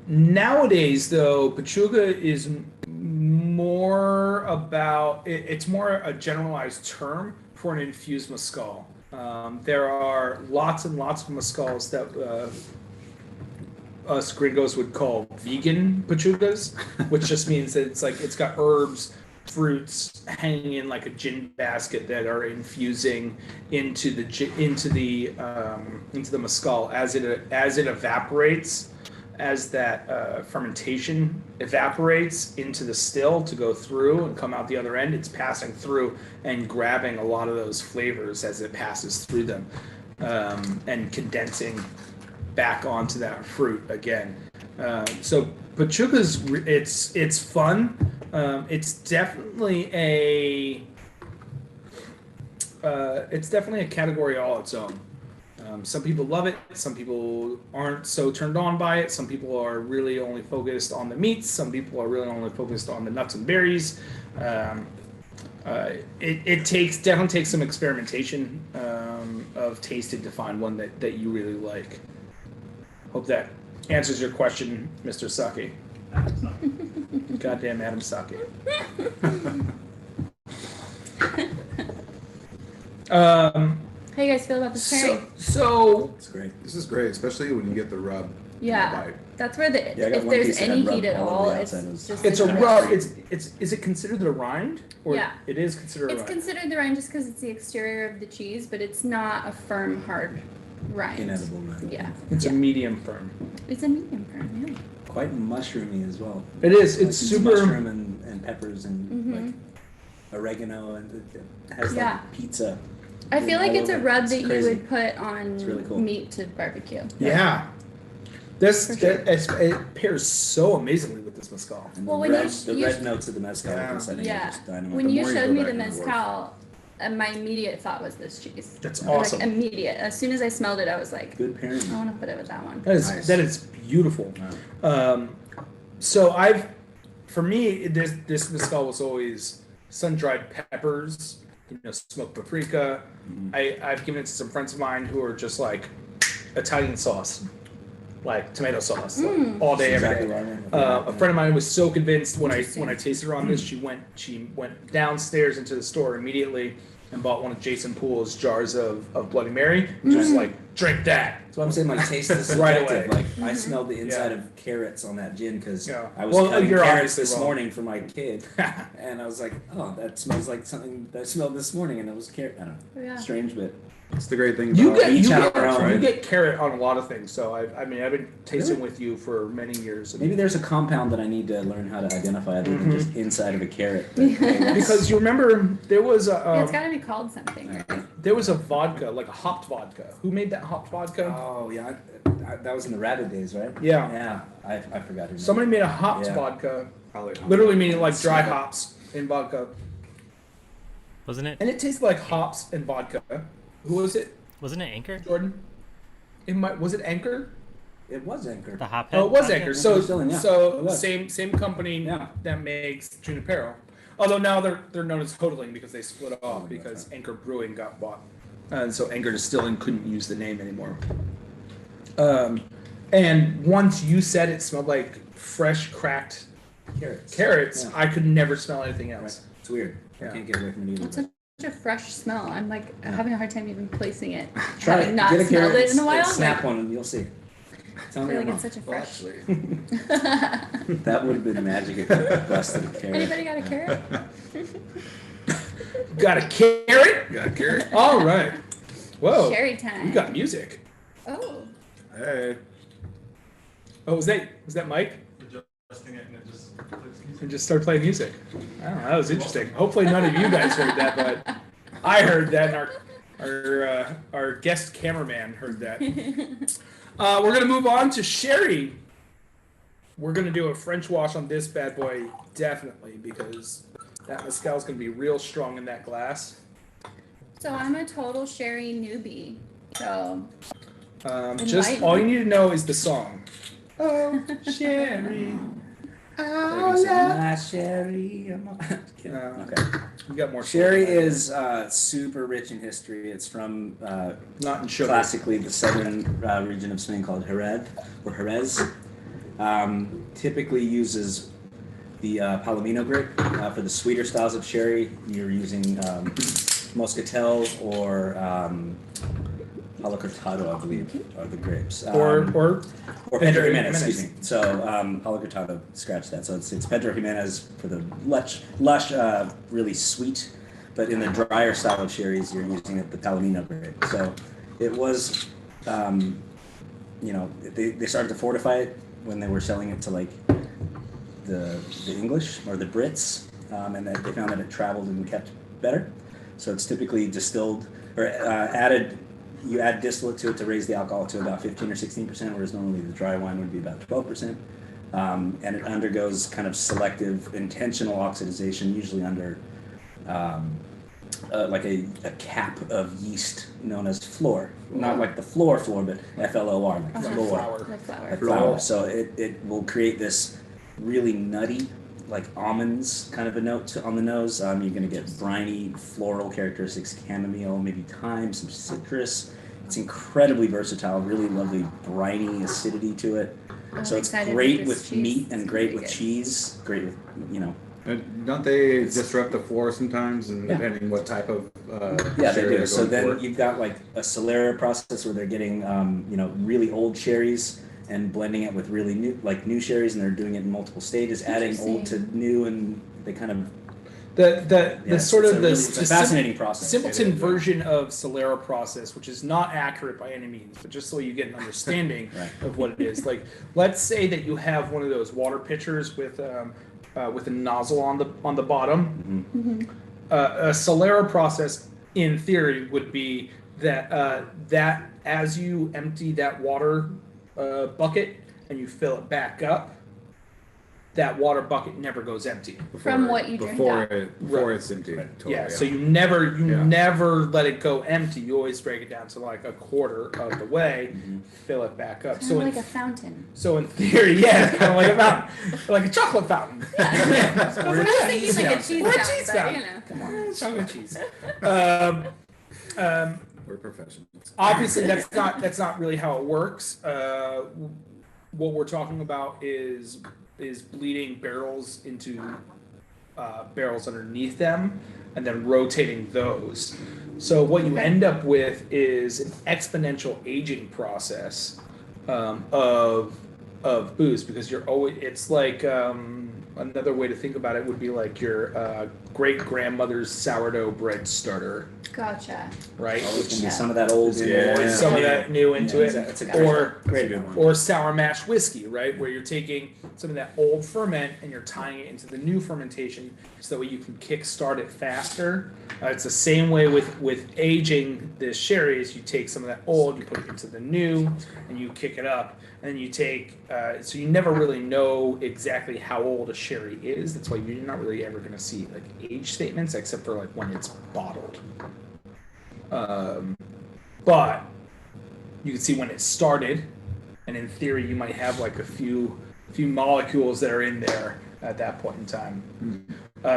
Speaker 2: Nowadays, though, Pachuca is more about, it's more a generalized term for an infused mezcal. There are lots and lots of mezcals that us gringos would call vegan Pachucas, which just means that it's got herbs, fruits hanging in like a gin basket that are infusing into the mezcal as it evaporates, as that fermentation evaporates into the still to go through and come out the other end. It's passing through and grabbing a lot of those flavors as it passes through them, and condensing back onto that fruit again. So Pachuca's it's fun. It's definitely a category all its own. Some people love it. Some people aren't so turned on by it. Some people are really only focused on the meats. Some people are really only focused on the nuts and berries. It definitely takes some experimentation of tasting to find one that you really like. Hope that answers your question, Mr. Sake. Goddamn Adam Sake.
Speaker 3: How you guys feel about this pairing?
Speaker 2: So
Speaker 4: It's great.
Speaker 5: This is great, especially when you get the rub. in the
Speaker 3: Yeah,
Speaker 5: bite.
Speaker 3: that's where
Speaker 4: Yeah, I got
Speaker 3: if
Speaker 4: one
Speaker 3: there's
Speaker 4: piece that
Speaker 3: any
Speaker 4: had
Speaker 3: heat
Speaker 4: rub
Speaker 3: at
Speaker 4: all
Speaker 3: all,
Speaker 4: over the
Speaker 3: it's
Speaker 4: outside. It was-
Speaker 3: just
Speaker 2: it's a
Speaker 3: the
Speaker 2: rub. Is it considered the rind? Or
Speaker 3: Yeah.
Speaker 2: it is considered a
Speaker 3: It's
Speaker 2: rind.
Speaker 3: considered the rind just because it's the exterior of the cheese, but it's not a firm, hard rind.
Speaker 4: Inedible rind.
Speaker 3: Yeah,
Speaker 2: It's a medium firm.
Speaker 3: it's a medium firm. Yeah.
Speaker 4: Quite mushroomy as well.
Speaker 2: It is.
Speaker 4: Like
Speaker 2: It's
Speaker 4: some
Speaker 2: super.
Speaker 4: mushroom and peppers and like oregano and it has
Speaker 3: Yeah.
Speaker 4: like pizza.
Speaker 3: I feel like
Speaker 4: all
Speaker 3: it's a
Speaker 4: over.
Speaker 3: rub
Speaker 4: It's
Speaker 3: that you
Speaker 4: crazy.
Speaker 3: would put on
Speaker 4: really cool.
Speaker 3: meat to barbecue.
Speaker 2: Yeah. This
Speaker 3: For sure.
Speaker 2: it pairs so amazingly with this mezcal.
Speaker 4: And
Speaker 3: Well,
Speaker 4: the
Speaker 3: when
Speaker 4: red,
Speaker 3: you
Speaker 4: the
Speaker 3: sh-
Speaker 4: red notes of the mezcal
Speaker 2: Yeah.
Speaker 4: I think are
Speaker 3: Yeah.
Speaker 4: just dynamite.
Speaker 3: When
Speaker 5: The
Speaker 3: you
Speaker 5: more you
Speaker 3: showed
Speaker 5: go
Speaker 3: me the
Speaker 5: back and forth.
Speaker 3: mezcal, my immediate thought was this cheese.
Speaker 2: That's
Speaker 3: Like,
Speaker 2: awesome.
Speaker 3: immediate. As soon as I smelled it, I was like,
Speaker 4: Good pairing.
Speaker 3: I want to put it with that one.
Speaker 5: Nice.
Speaker 2: That is beautiful. So for me, this mezcal was always sun-dried peppers, smoked paprika. I've given it to some friends of mine who are just like Italian sauce. like tomato sauce like, all day, every
Speaker 4: Exactly
Speaker 2: day.
Speaker 4: what I meant.
Speaker 2: A friend of mine was so convinced when I tasted her on this, she went downstairs into the store immediately and bought one of Jason Poole's jars of Bloody Mary. And just like, drink that.
Speaker 4: That's what I'm saying. My taste is
Speaker 2: Right
Speaker 4: subjective.
Speaker 2: away.
Speaker 4: Like I smelled the inside of carrots on that gin because
Speaker 2: Yeah.
Speaker 4: I was
Speaker 2: Well,
Speaker 4: cutting
Speaker 2: you're
Speaker 4: carrots
Speaker 2: obviously
Speaker 4: this
Speaker 2: wrong.
Speaker 4: morning for my kid, and I was like, "Oh, that smells like something that I smelled this morning," and it was carrot. I don't know,
Speaker 3: Yeah.
Speaker 4: strange, but
Speaker 5: It's the great thing about
Speaker 2: You get
Speaker 4: each
Speaker 2: you
Speaker 4: our
Speaker 2: get,
Speaker 4: own,
Speaker 2: you
Speaker 5: right?
Speaker 2: get carrot on a lot of things. So I mean I've been tasting with you for many years.
Speaker 4: maybe there's a compound that I need to learn how to identify other than just inside of a carrot. But,
Speaker 2: Because you remember there was
Speaker 3: Yeah, it's
Speaker 2: a
Speaker 3: got to be called something.
Speaker 2: vodka, like a hopped vodka. Who made that hopped vodka?
Speaker 4: oh yeah, that was in the rabbit days, right?
Speaker 2: Yeah.
Speaker 4: Yeah, I forgot her name.
Speaker 2: Somebody made a hopped
Speaker 4: Yeah.
Speaker 2: vodka,
Speaker 5: Probably
Speaker 2: literally meaning like dry hops in vodka,
Speaker 1: Wasn't it?
Speaker 2: and it tasted like hops and vodka. Who was it,
Speaker 1: Wasn't it Anchor?
Speaker 2: Jordan? Was it Anchor?
Speaker 4: It was Anchor.
Speaker 1: The Hophead.
Speaker 2: Oh, it was
Speaker 1: vodka?
Speaker 2: Anchor.
Speaker 4: Anchor
Speaker 2: So
Speaker 4: Distilling, yeah. It was.
Speaker 2: same company
Speaker 4: Yeah.
Speaker 2: that makes Junipero. Although now they're known as Hodling because they split off
Speaker 4: Oh,
Speaker 2: because
Speaker 4: okay.
Speaker 2: Anchor Brewing got bought, and so Anchor Distilling couldn't use the name anymore. And once you said it smelled like fresh cracked carrots,
Speaker 4: Yeah.
Speaker 2: I could never smell anything else.
Speaker 4: Right. It's weird.
Speaker 2: Yeah.
Speaker 4: I can't get away from it either.
Speaker 3: It's such a fresh smell. I'm like having a hard time even placing it.
Speaker 4: Try
Speaker 3: Having
Speaker 4: it.
Speaker 3: not
Speaker 4: Get a
Speaker 3: smelled
Speaker 4: carrot
Speaker 3: it in a while.
Speaker 4: Snap
Speaker 3: Like,
Speaker 4: one and you'll see. Tell
Speaker 3: I
Speaker 4: me
Speaker 3: feel
Speaker 4: I'm
Speaker 3: like it's
Speaker 4: wrong.
Speaker 3: such a
Speaker 5: Well,
Speaker 3: fresh.
Speaker 5: actually,
Speaker 4: That would have been magic if I busted a carrot.
Speaker 3: Anybody got a carrot?
Speaker 2: Got a carrot?
Speaker 5: got a carrot.
Speaker 2: All right. Whoa.
Speaker 3: Sherry time.
Speaker 2: You got music.
Speaker 3: Oh.
Speaker 5: Hey.
Speaker 2: Oh, was that Mike?
Speaker 6: Adjusting it and it just clicks music.
Speaker 2: And just start playing music. I don't know, that was interesting. Hopefully none of you guys heard that, but I heard that, and our guest cameraman heard that. We're gonna move on to Sherry. We're gonna do a French wash on this bad boy, definitely, because that mezcal's gonna be real strong in that glass.
Speaker 3: So I'm a total sherry newbie. So
Speaker 2: Just
Speaker 3: Enlighten
Speaker 2: all
Speaker 3: me.
Speaker 2: you need to know is the song. Oh, Sherry.
Speaker 4: My sherry. Okay.
Speaker 2: We got more.
Speaker 4: Sherry is super rich in history. It's from
Speaker 2: not in sugar.
Speaker 4: classically the southern region of Spain called Jerez. Typically uses the Palomino grape. For the sweeter styles of sherry, you're using Moscatel or Palo Cortado, I believe, are the grapes.
Speaker 2: Or
Speaker 4: Pedro Jimenez, excuse me. So Palo Cortado, scratch that. So it's Pedro Jimenez for the lush, really sweet, but in the drier style of sherries, you're using the Palomino grape. So it was, they started to fortify it when they were selling it to like the English or the Brits, and that they found that it traveled and kept better. So it's typically distilled or added. You add distillate to it to raise the alcohol to about 15 or 16%, whereas normally the dry wine would be about 12%. And it undergoes kind of selective, intentional oxidization, usually under like a cap of yeast known as flour. Not like the floor, but FLOR, like flour.
Speaker 2: flour.
Speaker 3: like flour.
Speaker 4: Like flour. So it will create this really nutty, like almonds kind of a note on the nose. You're going to get briny floral characteristics, chamomile, maybe thyme, some citrus. It's incredibly versatile, really lovely briny acidity to it.
Speaker 3: I'm
Speaker 4: So it's
Speaker 3: excited
Speaker 4: great
Speaker 3: for this
Speaker 4: with
Speaker 3: cheese.
Speaker 4: meat and
Speaker 3: It's
Speaker 4: great
Speaker 3: really
Speaker 4: with
Speaker 3: good.
Speaker 4: cheese, great with,
Speaker 5: Don't they disrupt the floor sometimes, and
Speaker 4: Yeah.
Speaker 5: depending what type of
Speaker 4: Yeah, they
Speaker 5: sherry
Speaker 4: do.
Speaker 5: they're
Speaker 4: So
Speaker 5: going
Speaker 4: then
Speaker 5: for?
Speaker 4: you've got like a Cellar process where they're getting, really old sherries and blending it with really new sherries, and they're doing it in multiple stages, adding old to new, and they kind of
Speaker 2: The sort of
Speaker 4: it's a fascinating process.
Speaker 2: simpleton
Speaker 5: It is, yeah.
Speaker 2: version of Solera process, which is not accurate by any means, but just so you get an understanding
Speaker 4: Right.
Speaker 2: of what it is. Like, let's say that you have one of those water pitchers with a nozzle on the bottom. A Solera process, in theory, would be that that as you empty that water bucket and you fill it back up, that water bucket never goes empty.
Speaker 3: From what you drink
Speaker 5: before
Speaker 3: out.
Speaker 5: before it's empty. Totally,
Speaker 2: Yeah, so you never
Speaker 5: Yeah.
Speaker 2: never let it go empty. You always break it down to like a quarter of the way, fill it back up.
Speaker 3: Kind
Speaker 2: So
Speaker 3: of
Speaker 2: in,
Speaker 3: like a fountain.
Speaker 2: so in theory, yeah, kind of like a fountain, like a chocolate fountain.
Speaker 3: I was thinking like a cheese
Speaker 2: Or a
Speaker 3: fountain,
Speaker 2: cheese
Speaker 3: but
Speaker 2: fountain.
Speaker 3: you know.
Speaker 2: Come on, chocolate cheese.
Speaker 5: We're professionals.
Speaker 2: Obviously, that's not really how it works. what we're talking about is bleeding barrels into barrels underneath them, and then rotating those. So what you end up with is an exponential aging process of booze, because you're always, it's like another way to think about it would be like your great grandmother's sourdough bread starter,
Speaker 3: Gotcha.
Speaker 2: right?
Speaker 4: Always gonna be
Speaker 3: Yeah.
Speaker 4: some of that old.
Speaker 5: Yeah.
Speaker 2: Always some of that new into it,
Speaker 4: That's a
Speaker 2: or
Speaker 4: great
Speaker 5: That's a
Speaker 4: one.
Speaker 5: good
Speaker 2: or sour mash whiskey, right? Where you're taking some of that old ferment and you're tying it into the new fermentation, so that way you can kickstart it faster. It's the same way with aging this sherry. Is you take some of that old, you put it into the new, and you kick it up. And you take, so you never really know exactly how old a sherry is. That's why you're not really ever going to see like age statements, except for like when it's bottled. But you can see when it started, and in theory, you might have like a few molecules that are in there at that point in time.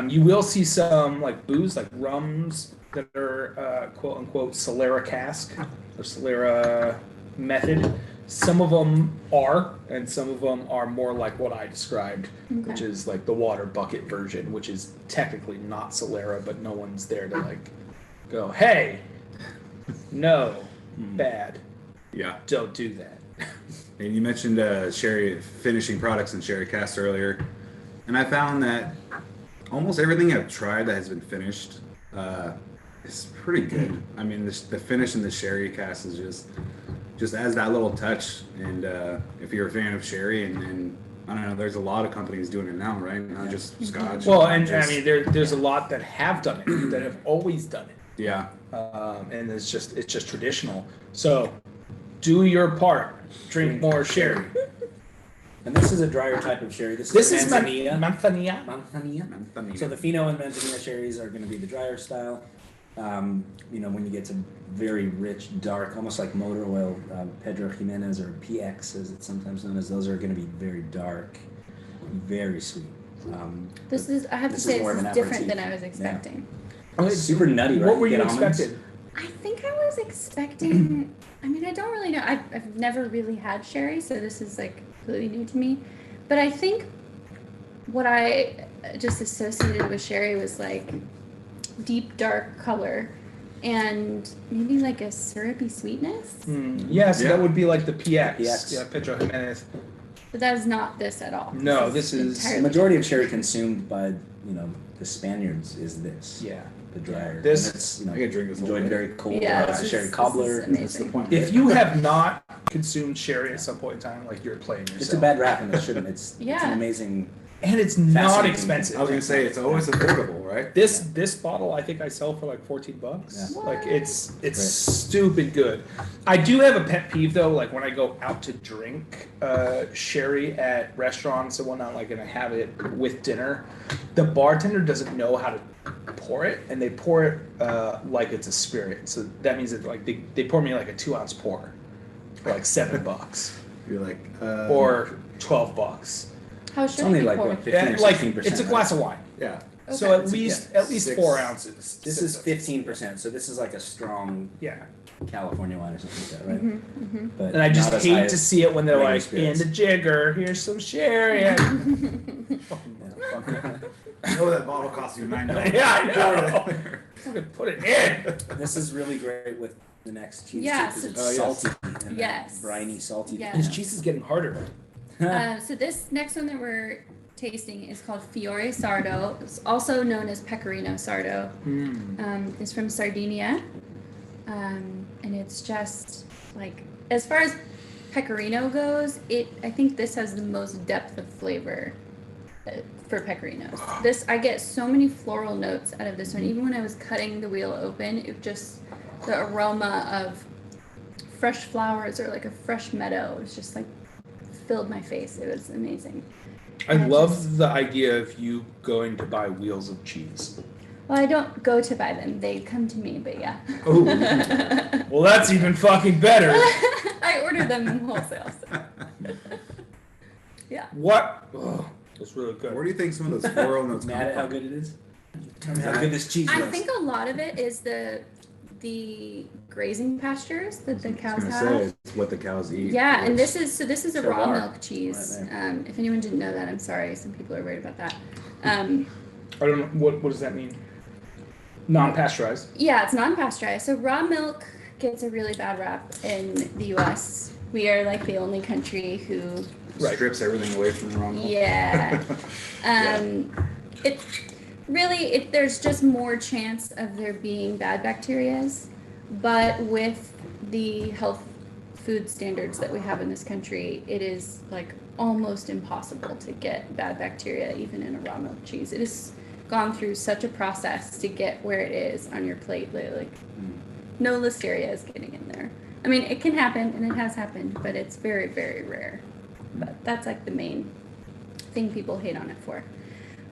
Speaker 2: You will see some like booze, like rums that are quote unquote Solara cask or Solara method. Some of them are, and some of them are more like what I described, which is like the water bucket version, which is technically not Solara, but no one's there to like go, hey, no, bad,
Speaker 5: Yeah.
Speaker 2: don't do that.
Speaker 5: And you mentioned sherry finishing products and sherry cask earlier, and I found that almost everything I've tried that has been finished is pretty good. I mean, the finish in the sherry cask is just adds that little touch. And if you're a fan of sherry, and I don't know, there's a lot of companies doing it now, right? Not just Scotch.
Speaker 2: Well,
Speaker 5: not
Speaker 2: and
Speaker 5: just-
Speaker 2: I mean, there's a lot that have done it, that have always done it,
Speaker 5: yeah.
Speaker 2: and it's just traditional. So, do your part. Drink more sherry.
Speaker 4: And this is a drier type of sherry. This
Speaker 2: This is
Speaker 4: Manzanilla.
Speaker 2: Manzanilla.
Speaker 4: Manzanilla. So the Fino and Manzanilla sherries are going to be the drier style. When you get to very rich, dark, almost like motor oil, Pedro Jimenez or PX as it's sometimes known as, those are going to be very dark, very sweet.
Speaker 3: This is, I have to
Speaker 4: this
Speaker 3: say,
Speaker 4: is more
Speaker 3: this
Speaker 4: of
Speaker 3: is
Speaker 4: an
Speaker 3: different than
Speaker 4: aperitif.
Speaker 3: I was expecting.
Speaker 4: Super nutty, right?
Speaker 2: What were you
Speaker 4: get almonds.
Speaker 2: expecting?
Speaker 3: I think I was expecting, I mean, I don't really know. I've never really had sherry, so this is like completely new to me. But I think what I just associated with sherry was like deep, dark color and maybe like a syrupy sweetness.
Speaker 2: Yes,
Speaker 5: Yeah.
Speaker 2: that would be like the PX.
Speaker 4: PX.
Speaker 2: Yeah, Pedro Jimenez.
Speaker 3: But that is not this at all.
Speaker 2: No, this is-
Speaker 4: The
Speaker 3: entirely
Speaker 4: majority of sherry consumed by the Spaniards is this.
Speaker 2: Yeah.
Speaker 4: The drier.
Speaker 2: This-
Speaker 4: And it's,
Speaker 5: I could drink this
Speaker 4: enjoyed
Speaker 5: whole
Speaker 4: very cold.
Speaker 3: Yeah,
Speaker 4: It's a
Speaker 3: this
Speaker 4: sherry
Speaker 3: is
Speaker 4: cobbler.
Speaker 3: amazing.
Speaker 4: That's the point.
Speaker 2: If you have not consumed sherry at some point in time, like you're playing yourself.
Speaker 4: It's a bad rap, and it shouldn't. It's an
Speaker 3: Yeah.
Speaker 4: amazing.
Speaker 2: And it's not
Speaker 4: Fascinating.
Speaker 2: expensive.
Speaker 5: I was gonna say it's always affordable, right?
Speaker 2: This bottle I think I sell for like $14.
Speaker 4: Yeah.
Speaker 2: Like it's
Speaker 4: Right.
Speaker 2: stupid good. I do have a pet peeve though, like when I go out to drink sherry at restaurants and whatnot, like and I have it with dinner, the bartender doesn't know how to pour it, and they pour it like it's a spirit. So that means that like they pour me like a 2-ounce pour for like $7
Speaker 5: You're like,
Speaker 2: or $12.
Speaker 3: How
Speaker 4: It's
Speaker 3: should
Speaker 4: only
Speaker 3: I be
Speaker 4: like
Speaker 3: poured?
Speaker 4: what 15 or
Speaker 2: Like
Speaker 4: 16%.
Speaker 2: it's a glass of wine.
Speaker 5: yeah.
Speaker 2: So
Speaker 3: Okay.
Speaker 2: at least
Speaker 5: Yeah.
Speaker 2: at least
Speaker 5: 6
Speaker 2: 4 ounces.
Speaker 4: This is 15%, so this is like a strong
Speaker 2: Yeah.
Speaker 4: California wine or something like that, right?
Speaker 3: Mm-hmm.
Speaker 4: But
Speaker 2: And I just
Speaker 4: not as high
Speaker 2: hate
Speaker 4: as
Speaker 2: to see it when they're
Speaker 4: regular
Speaker 2: like,
Speaker 4: spirits.
Speaker 2: in the jigger, here's some sherry.
Speaker 5: Oh, that bottle costs you $9.
Speaker 2: Yeah, I know. Fucking put it in.
Speaker 4: This is really great with the next cheese
Speaker 3: Yeah,
Speaker 4: too, 'cause
Speaker 3: so-
Speaker 4: it's
Speaker 5: Oh, yes.
Speaker 4: salty and
Speaker 3: Yes.
Speaker 4: briny, salty.
Speaker 3: Yeah.
Speaker 2: This cheese is getting harder.
Speaker 3: So this next one that we're tasting is called Fiore Sardo. It's also known as Pecorino Sardo. It's from Sardinia. And it's just like, as far as Pecorino goes, I think this has the most depth of flavor for Pecorinos. I get so many floral notes out of this one. Even when I was cutting the wheel open, the aroma of fresh flowers or like a fresh meadow was just like filled my face. It was amazing.
Speaker 2: I love the idea of you going to buy wheels of cheese.
Speaker 3: Well, I don't go to buy them. They come to me, but yeah.
Speaker 2: Ooh. Well, that's even fucking better.
Speaker 3: I order them in wholesale. So. Yeah.
Speaker 2: What? Oh, that's really good.
Speaker 5: Where do you think some of those floral notes come
Speaker 4: Mad at how
Speaker 5: from?
Speaker 4: good it is? Tell me how good this cheese
Speaker 3: I
Speaker 4: was.
Speaker 3: think a lot of it is the the grazing pastures that the
Speaker 5: I was
Speaker 3: cows
Speaker 5: gonna
Speaker 3: have.
Speaker 5: say it's what the cows eat.
Speaker 3: Yeah, and
Speaker 5: It's-
Speaker 3: this is a raw
Speaker 4: Cellar,
Speaker 3: milk cheese.
Speaker 4: right
Speaker 3: If anyone didn't know that, I'm sorry. Some people are worried about that.
Speaker 2: I don't know what does that mean. Non-pasteurized.
Speaker 3: Yeah, it's non-pasteurized. So raw milk gets a really bad rap in the U.S. We are like the only country who,
Speaker 2: Right.
Speaker 5: strips everything away from the wrong.
Speaker 3: yeah. It really there's just more chance of there being bad bacterias, but with the health food standards that we have in this country, it is like almost impossible to get bad bacteria even in a raw milk cheese. It has gone through such a process to get where it is on your plate. Like no listeria is getting in there. I mean, it can happen and it has happened, but it's very, very rare. But that's like the main thing people hate on it for.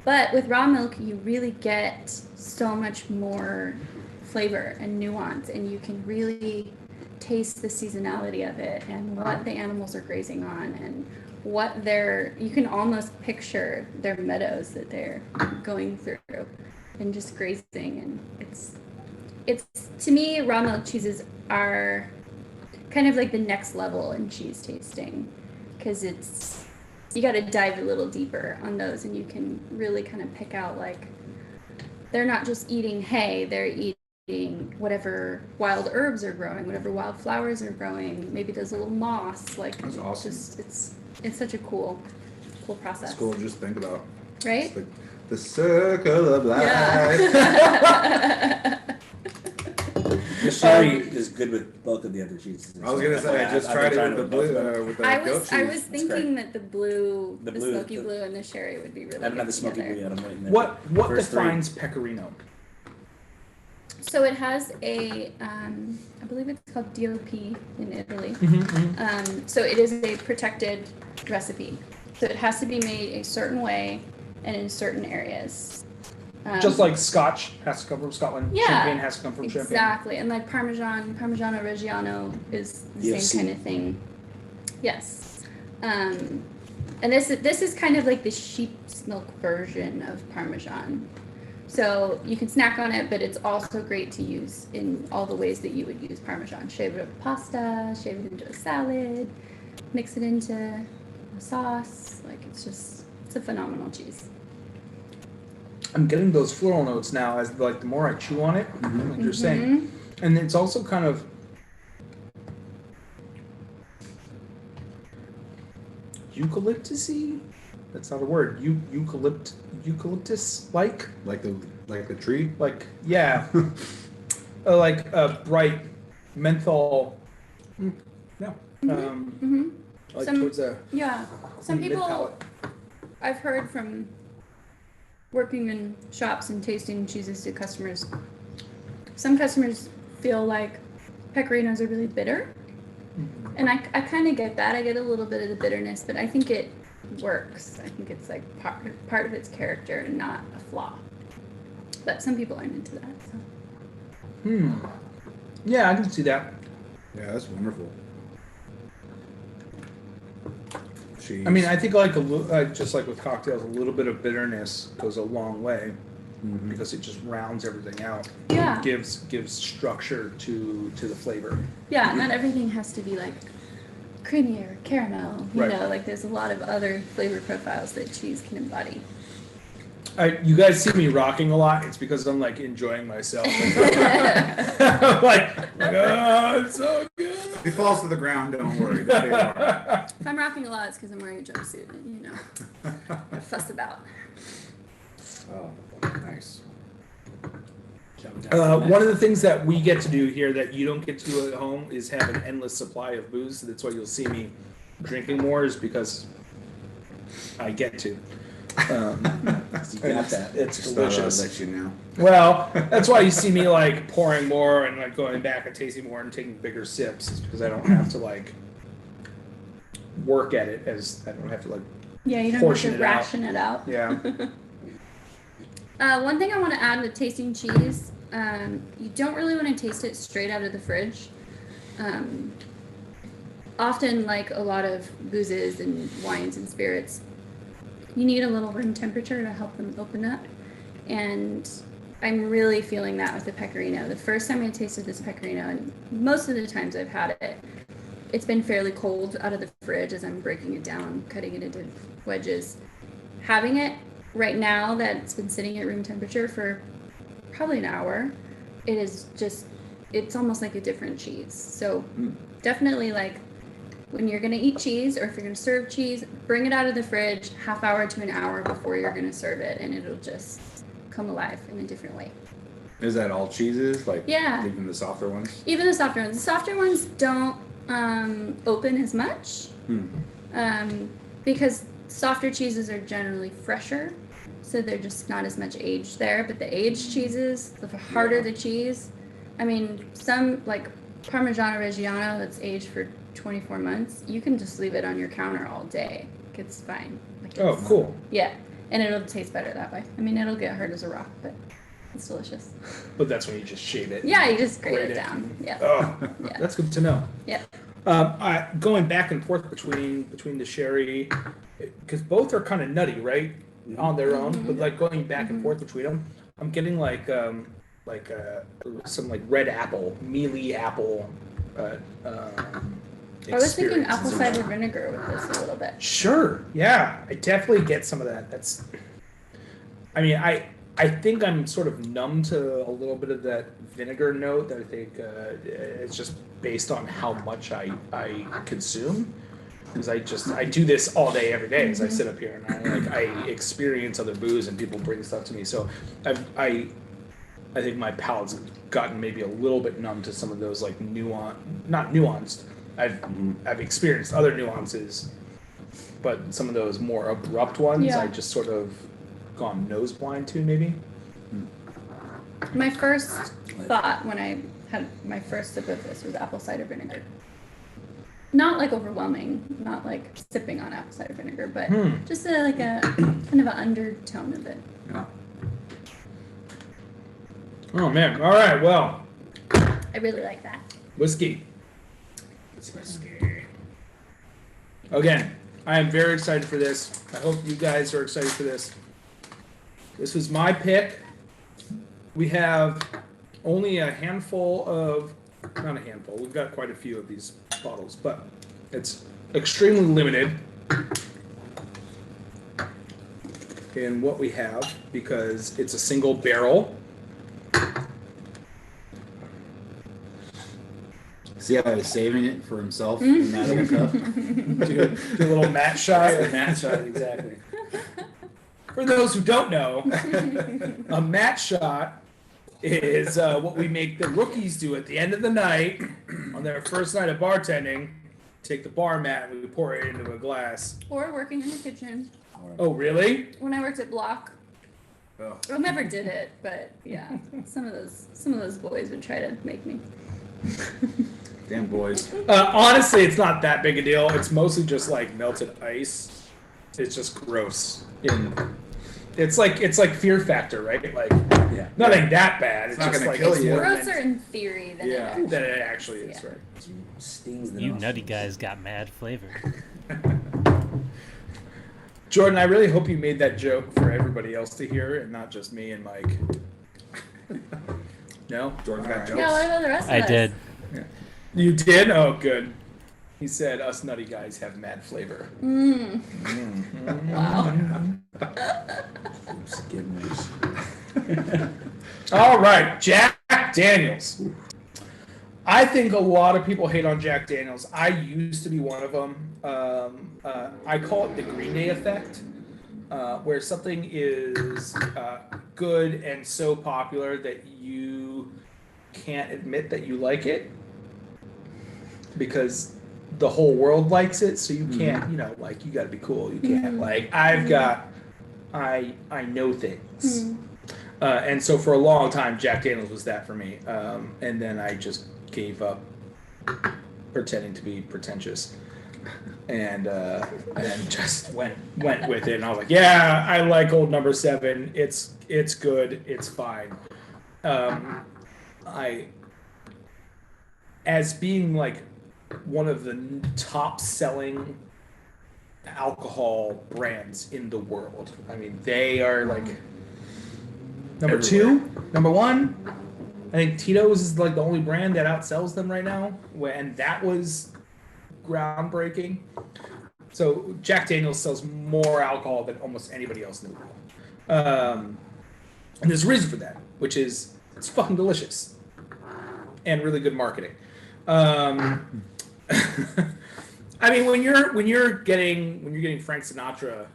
Speaker 3: But with raw milk, you really get so much more flavor and nuance, and you can really taste the seasonality of it and what the animals are grazing on and what you can almost picture their meadows that they're going through and just grazing. And it's to me, raw milk cheeses are kind of like the next level in cheese tasting, because you got to dive a little deeper on those, and you can really kind of pick out, like, they're not just eating hay, they're eating whatever wild herbs are growing, whatever wild flowers are growing, maybe there's a little moss, like,
Speaker 5: That's awesome.
Speaker 3: it's such a cool process.
Speaker 5: It's cool to just think about.
Speaker 3: Right?
Speaker 5: It's the circle of life.
Speaker 3: Yeah.
Speaker 4: The sherry is good with both of the other cheeses.
Speaker 5: I was gonna say, I just tried it with the blue, with the
Speaker 3: I
Speaker 5: goat
Speaker 3: was
Speaker 5: cheese.
Speaker 3: thinking that the
Speaker 4: The blue,
Speaker 3: smoky
Speaker 4: the-
Speaker 3: blue and the sherry would be really
Speaker 4: I haven't
Speaker 3: good
Speaker 4: had the smoky
Speaker 3: together.
Speaker 4: blue yet. I'm waiting there.
Speaker 2: What
Speaker 4: First three.
Speaker 2: defines Pecorino?
Speaker 3: So it has a, I believe it's called DOP in Italy. So it is a protected recipe. So it has to be made a certain way and in certain areas.
Speaker 2: Just like Scotch has to come from Scotland.
Speaker 3: Yeah,
Speaker 2: Champagne has to come from Champagne.
Speaker 3: exactly. And like Parmesan, Parmigiano Reggiano is the
Speaker 4: DOC.
Speaker 3: same kind of thing. Yes. And this is kind of like the sheep's milk version of Parmesan. So you can snack on it, but it's also great to use in all the ways that you would use Parmesan. Shave it over pasta, shave it into a salad, mix it into a sauce. Like, it's a phenomenal cheese.
Speaker 2: I'm getting those floral notes now as like the more I chew on it, like you're saying. And it's also kind of eucalyptus-y? That's not a word. Eucalyptus like?
Speaker 5: Like the tree.
Speaker 2: Like, yeah. Like a bright menthol. No. Like
Speaker 3: Some-
Speaker 2: towards a
Speaker 3: Yeah. Some people,
Speaker 2: mid-palate.
Speaker 3: I've heard from working in shops and tasting cheeses to customers, some customers feel like pecorinos are really bitter. And I kind of get that. I get a little bit of the bitterness, but I think it works. I think it's like part of its character and not a flaw. But some people aren't into that. So.
Speaker 2: Yeah, I can see that.
Speaker 5: Yeah, that's wonderful. Cheese.
Speaker 2: I mean, I think like just like with cocktails, a little bit of bitterness goes a long way because it just rounds everything out.
Speaker 3: Yeah.
Speaker 2: Gives structure to the flavor.
Speaker 3: Yeah, not everything has to be like creamy or caramel. You
Speaker 2: Right.
Speaker 3: know, like there's a lot of other flavor profiles that cheese can embody.
Speaker 2: You guys see me rocking a lot. It's because I'm like enjoying myself. like, oh, it's so good.
Speaker 5: if he falls to the ground, don't worry. It'll be all right.
Speaker 3: If I'm rocking a lot, it's because I'm wearing a jumpsuit and, you know, I fuss about.
Speaker 5: Oh, nice.
Speaker 2: One of the things that we get to do here that you don't get to do at home is have an endless supply of booze. That's why you'll see me drinking more, is because I get to.
Speaker 4: You
Speaker 2: And
Speaker 4: got that.
Speaker 2: It's
Speaker 5: Just thought I'd
Speaker 2: delicious.
Speaker 5: let you know.
Speaker 2: Well, that's why you see me like pouring more and like going back and tasting more and taking bigger sips, is because I don't have to like work at it, as I don't have to like,
Speaker 3: Yeah, you don't
Speaker 2: Portion
Speaker 3: have to
Speaker 2: it out.
Speaker 3: ration it out.
Speaker 2: yeah.
Speaker 3: One thing I want to add with tasting cheese, you don't really want to taste it straight out of the fridge. Often, like a lot of boozes and wines and spirits, you need a little room temperature to help them open up. And I'm really feeling that with the Pecorino. The first time I tasted this Pecorino, and most of the times I've had it, it's been fairly cold out of the fridge as I'm breaking it down, cutting it into wedges. Having it right now that it's been sitting at room temperature for probably an hour, it is just, it's almost like a different cheese. So definitely, like, when you're going to eat cheese, or if you're going to serve cheese, bring it out of the fridge half hour to an hour before you're going to serve it, and it'll just come alive in a different way.
Speaker 5: Is that all cheeses? Like,
Speaker 3: Yeah.
Speaker 5: even the softer ones?
Speaker 3: Even the softer ones. The softer ones don't open as much because softer cheeses are generally fresher, so they're just not as much aged there. But the aged cheeses, the harder the cheese, I mean, some like Parmigiano Reggiano that's aged for 24 months, you can just leave it on your counter all day. It's fine. Like,
Speaker 2: Oh,
Speaker 3: it's,
Speaker 2: cool.
Speaker 3: yeah, and it'll taste better that way. I mean, it'll get hard as a rock, but it's delicious.
Speaker 2: But that's when you just shave it.
Speaker 3: Yeah, you just grate
Speaker 2: Grate
Speaker 3: it
Speaker 2: it.
Speaker 3: down. Yeah.
Speaker 2: Oh,
Speaker 3: Yeah.
Speaker 2: that's good to know.
Speaker 3: Yeah.
Speaker 2: Going back and forth between the sherry, because both are kind of nutty, right, on their own. But like going back and forth between them, I'm getting some like red apple, mealy apple.
Speaker 3: I was thinking
Speaker 2: experience.
Speaker 3: apple cider vinegar with this a little bit.
Speaker 2: Sure. Yeah, I definitely get some of that. That's. I mean, I think I'm sort of numb to a little bit of that vinegar note. That I think it's just based on how much I consume. Because I do this all day, every day, as I sit up here and I experience other booze and people bring stuff to me. So I think my palate's gotten maybe a little bit numb to some of those like not nuanced. I've experienced other nuances, but some of those more abrupt ones,
Speaker 3: Yeah.
Speaker 2: I just sort of gone nose blind to maybe.
Speaker 3: My first thought when I had my first sip of this was apple cider vinegar. Not like overwhelming, not like sipping on apple cider vinegar, but just like a kind of an undertone of it.
Speaker 5: Yeah.
Speaker 2: Oh man! All right, well,
Speaker 3: I really like that.
Speaker 2: whiskey. It's whiskey. Again, I am very excited for this. I hope you guys are excited for this. This was my pick. We have only a handful of, not a handful, we've got quite a few of these bottles, but it's extremely limited in what we have because it's a single barrel.
Speaker 5: See how he's saving it for himself in that little cup?
Speaker 2: Do a little mat shot.
Speaker 4: Mat shot, exactly.
Speaker 2: For those who don't know, a mat shot is what we make the rookies do at the end of the night on their first night of bartending. Take the bar mat and we pour it into a glass.
Speaker 3: Or working in the kitchen.
Speaker 2: Oh, really?
Speaker 3: When I worked at Block,
Speaker 5: Oh.
Speaker 3: I never did it, but yeah, some of those boys would try to make me.
Speaker 5: Damn boys.
Speaker 2: Honestly, it's not that big a deal. It's mostly just like melted ice. It's just gross. It's like Fear Factor, right? Like
Speaker 4: Yeah.
Speaker 2: nothing that bad. It's
Speaker 5: not
Speaker 2: just
Speaker 5: gonna
Speaker 2: like
Speaker 5: kill
Speaker 2: it's
Speaker 5: you.
Speaker 2: more
Speaker 3: Grosser in theory than
Speaker 2: yeah,
Speaker 3: it
Speaker 2: than it actually is,
Speaker 3: Yeah.
Speaker 2: right?
Speaker 4: Stings the
Speaker 1: You
Speaker 4: nostrils.
Speaker 1: nutty guys got mad flavor.
Speaker 2: Jordan, I really hope you made that joke for everybody else to hear and not just me and Mike. No?
Speaker 5: Jordan's got jokes.
Speaker 3: Yeah, what about the rest of
Speaker 1: I
Speaker 3: us?
Speaker 1: did.
Speaker 2: You did? Oh, good. He said us nutty guys have mad flavor.
Speaker 3: Wow.
Speaker 4: Skidmores.
Speaker 2: All right, Jack Daniels. I think a lot of people hate on Jack Daniels. I used to be one of them. I call it the Green Day effect, where something is good and so popular that you can't admit that you like it because the whole world likes it. So you can't, you know, like you got to be cool. You can't like I know things. And so for a long time, Jack Daniels was that for me. And then I just gave up pretending to be pretentious, and just went with it. And I was like, yeah, I like Old Number 7. It's good. It's fine. As being like one of the top selling alcohol brands in the world. I mean, they are like Number
Speaker 5: Everywhere.
Speaker 2: 2, number 1, I think Tito's is like the only brand that outsells them right now, and that was groundbreaking. So Jack Daniel's sells more alcohol than almost anybody else in the world, and there's a reason for that, which is it's fucking delicious and really good marketing. I mean, when you're getting Frank Sinatra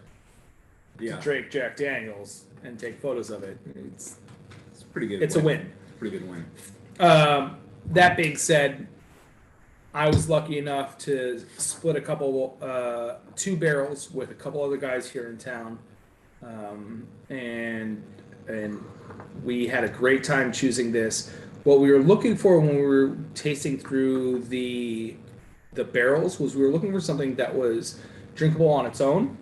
Speaker 2: to drink Jack Daniel's and take photos of it, it's
Speaker 5: pretty good.
Speaker 2: It's a win.
Speaker 5: Pretty good win.
Speaker 2: That being said, I was lucky enough to split a couple, 2 barrels with a couple other guys here in town, and we had a great time choosing this. What we were looking for when we were tasting through the barrels was we were looking for something that was drinkable on its own,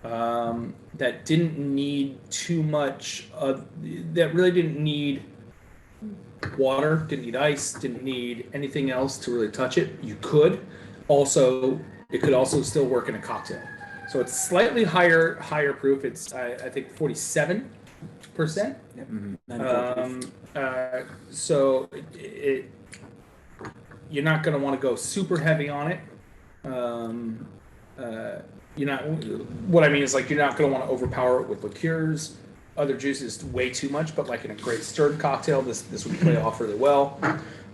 Speaker 2: that didn't need too much that really didn't need water, didn't need ice, didn't need anything else to really touch it. You could also, it could also still work in a cocktail. So it's slightly higher proof. It's I think 47%.
Speaker 4: Yep.
Speaker 2: So you're not going to want to go super heavy on it. You're not. What I mean is, like, you're not going to want to overpower it with liqueurs, other juices, way too much. But like in a great stirred cocktail, this would play off really well.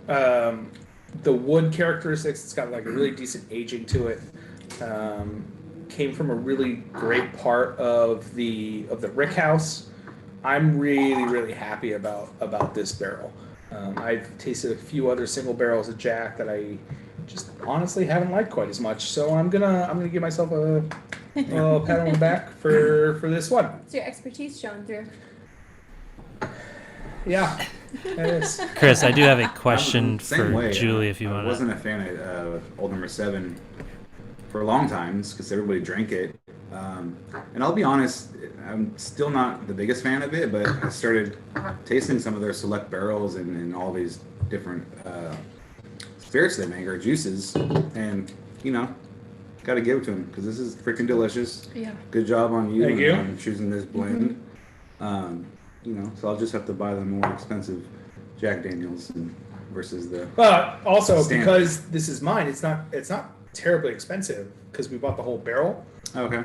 Speaker 2: The wood characteristics, it's got like a really decent aging to it. Came from a really great part of the rick house. I'm really happy about this barrel. I've tasted a few other single barrels of Jack that I just honestly haven't liked quite as much. So I'm gonna give myself a pat on the back for this one.
Speaker 3: It's your expertise showing through.
Speaker 2: Yeah, it is.
Speaker 1: Chris, I do have a question
Speaker 5: Same
Speaker 1: for
Speaker 5: way.
Speaker 1: Julie if you
Speaker 5: I
Speaker 1: want to.
Speaker 5: wasn't a fan of Old Number 7 for a long time because everybody drank it. And I'll be honest, I'm still not the biggest fan of it, but I started tasting some of their select barrels and all these different spirits they make, or juices, and, you know, got to give it to them because this is freaking delicious.
Speaker 3: Yeah.
Speaker 5: Good job on you,
Speaker 2: Thank you.
Speaker 5: on choosing this blend. You know, so I'll just have to buy the more expensive Jack Daniels versus the...
Speaker 2: But also,
Speaker 5: Standard.
Speaker 2: because this is mine, it's not terribly expensive because we bought the whole barrel.
Speaker 5: Okay.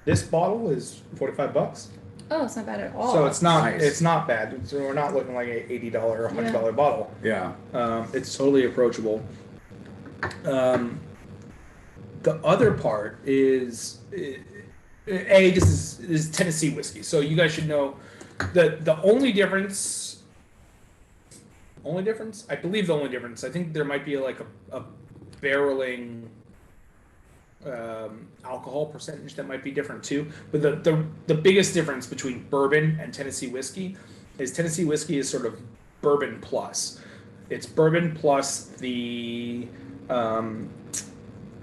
Speaker 2: This bottle is $45,
Speaker 3: Oh, it's not bad at all.
Speaker 2: so it's not
Speaker 5: Nice.
Speaker 2: bad. So we're not looking like a $80 or $100 bottle.
Speaker 5: Yeah.
Speaker 2: It's totally approachable. The other part is, this is Tennessee whiskey. So you guys should know the only difference. I believe the only difference. I think there might be like a barreling alcohol percentage that might be different too. But the biggest difference between bourbon and Tennessee whiskey is Tennessee whiskey is sort of bourbon plus. It's bourbon plus the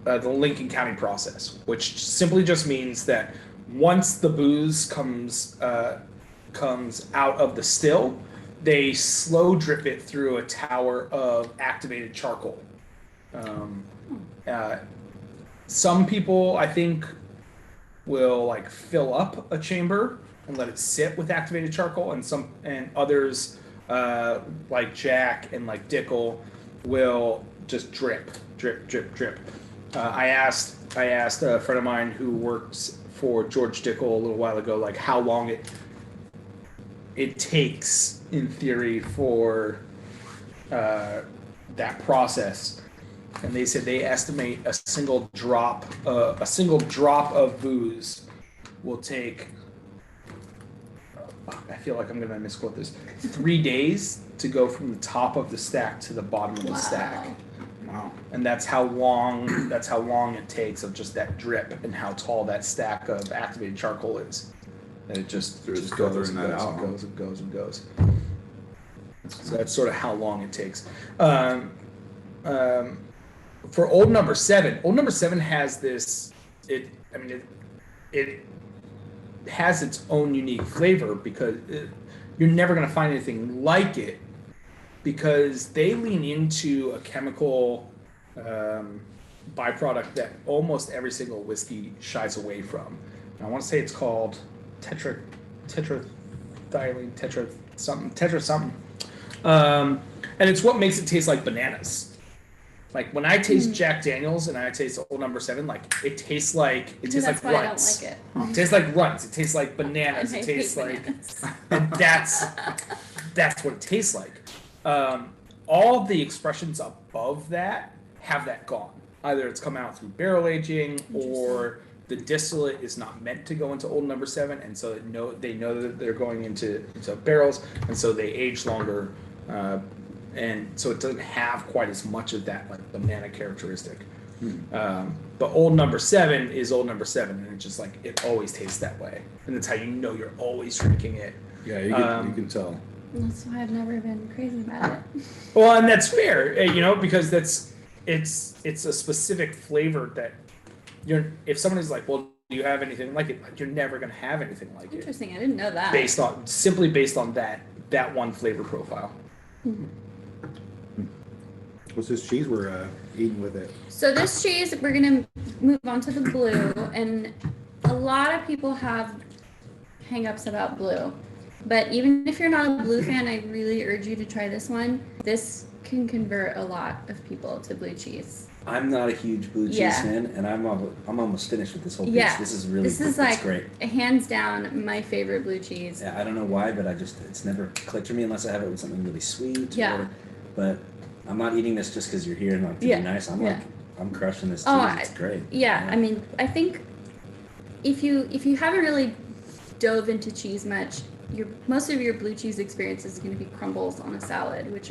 Speaker 2: Lincoln County process, which simply just means that once the booze comes out of the still, they slow drip it through a tower of activated charcoal. Some people, I think, will like fill up a chamber and let it sit with activated charcoal, and others, like Jack and like Dickel, will just drip. I asked a friend of mine who works for George Dickel a little while ago, like how long it takes in theory for that process, and they said they estimate a single drop of booze will take. I feel like I'm gonna misquote this. 3 days to go from the top of the stack to the bottom of the stack.
Speaker 5: Wow.
Speaker 2: And that's how long it takes of just that drip and how tall that stack of activated charcoal is. And it just
Speaker 5: So it's
Speaker 2: goes
Speaker 5: filtering
Speaker 2: and
Speaker 5: that
Speaker 2: goes
Speaker 5: out,
Speaker 2: and
Speaker 5: huh?
Speaker 2: goes and goes and goes. So that's sort of how long it takes. For Old Number 7 has this. It has its own unique flavor because you're never going to find anything like it, because they lean into a chemical byproduct that almost every single whiskey shies away from. And I want to say it's called diethyl tetra something. And it's what makes it taste like bananas. Like when I taste Jack Daniels and I taste Old Number 7, like it tastes like
Speaker 3: That's why
Speaker 2: runts.
Speaker 3: I don't like it.
Speaker 2: It tastes like runts. It tastes like bananas.
Speaker 3: And I
Speaker 2: It tastes
Speaker 3: hate
Speaker 2: like,
Speaker 3: bananas.
Speaker 2: and that's what it tastes like. All the expressions above that have that gone. Either it's come out through barrel aging, or the distillate is not meant to go into Old Number 7, and so they know that they're going into barrels, and so they age longer. And so it doesn't have quite as much of that like banana characteristic. But Old Number 7 is Old Number 7, and it's just like it always tastes that way, and that's how you know you're always drinking it.
Speaker 5: Yeah, you can tell.
Speaker 3: That's why I've never been crazy about it.
Speaker 2: Well, and that's fair, because it's a specific flavor that if somebody's like, well, do you have anything like it? Like, you're never gonna have anything like it.
Speaker 3: Interesting. I didn't know that.
Speaker 2: Based on that one flavor profile.
Speaker 5: What's this cheese we're eating with it?
Speaker 3: So this cheese, we're gonna move on to the blue, and a lot of people have hang-ups about blue. But even if you're not a blue fan, I really urge you to try this one. This can convert a lot of people to blue cheese.
Speaker 4: I'm not a huge blue cheese fan, and I'm almost finished with this whole piece.
Speaker 3: Yeah.
Speaker 4: This is really
Speaker 3: This is
Speaker 4: it's great.
Speaker 3: hands down my favorite blue cheese.
Speaker 4: Yeah, I don't know why, but it's never clicked for me unless I have it with something really sweet.
Speaker 3: Yeah.
Speaker 4: But I'm not eating this just because you're here and like to be nice. I'm crushing this cheese.
Speaker 3: Oh,
Speaker 4: It's great.
Speaker 3: Yeah, I mean, I think if you haven't really dove into cheese much, most of your blue cheese experience is going to be crumbles on a salad, which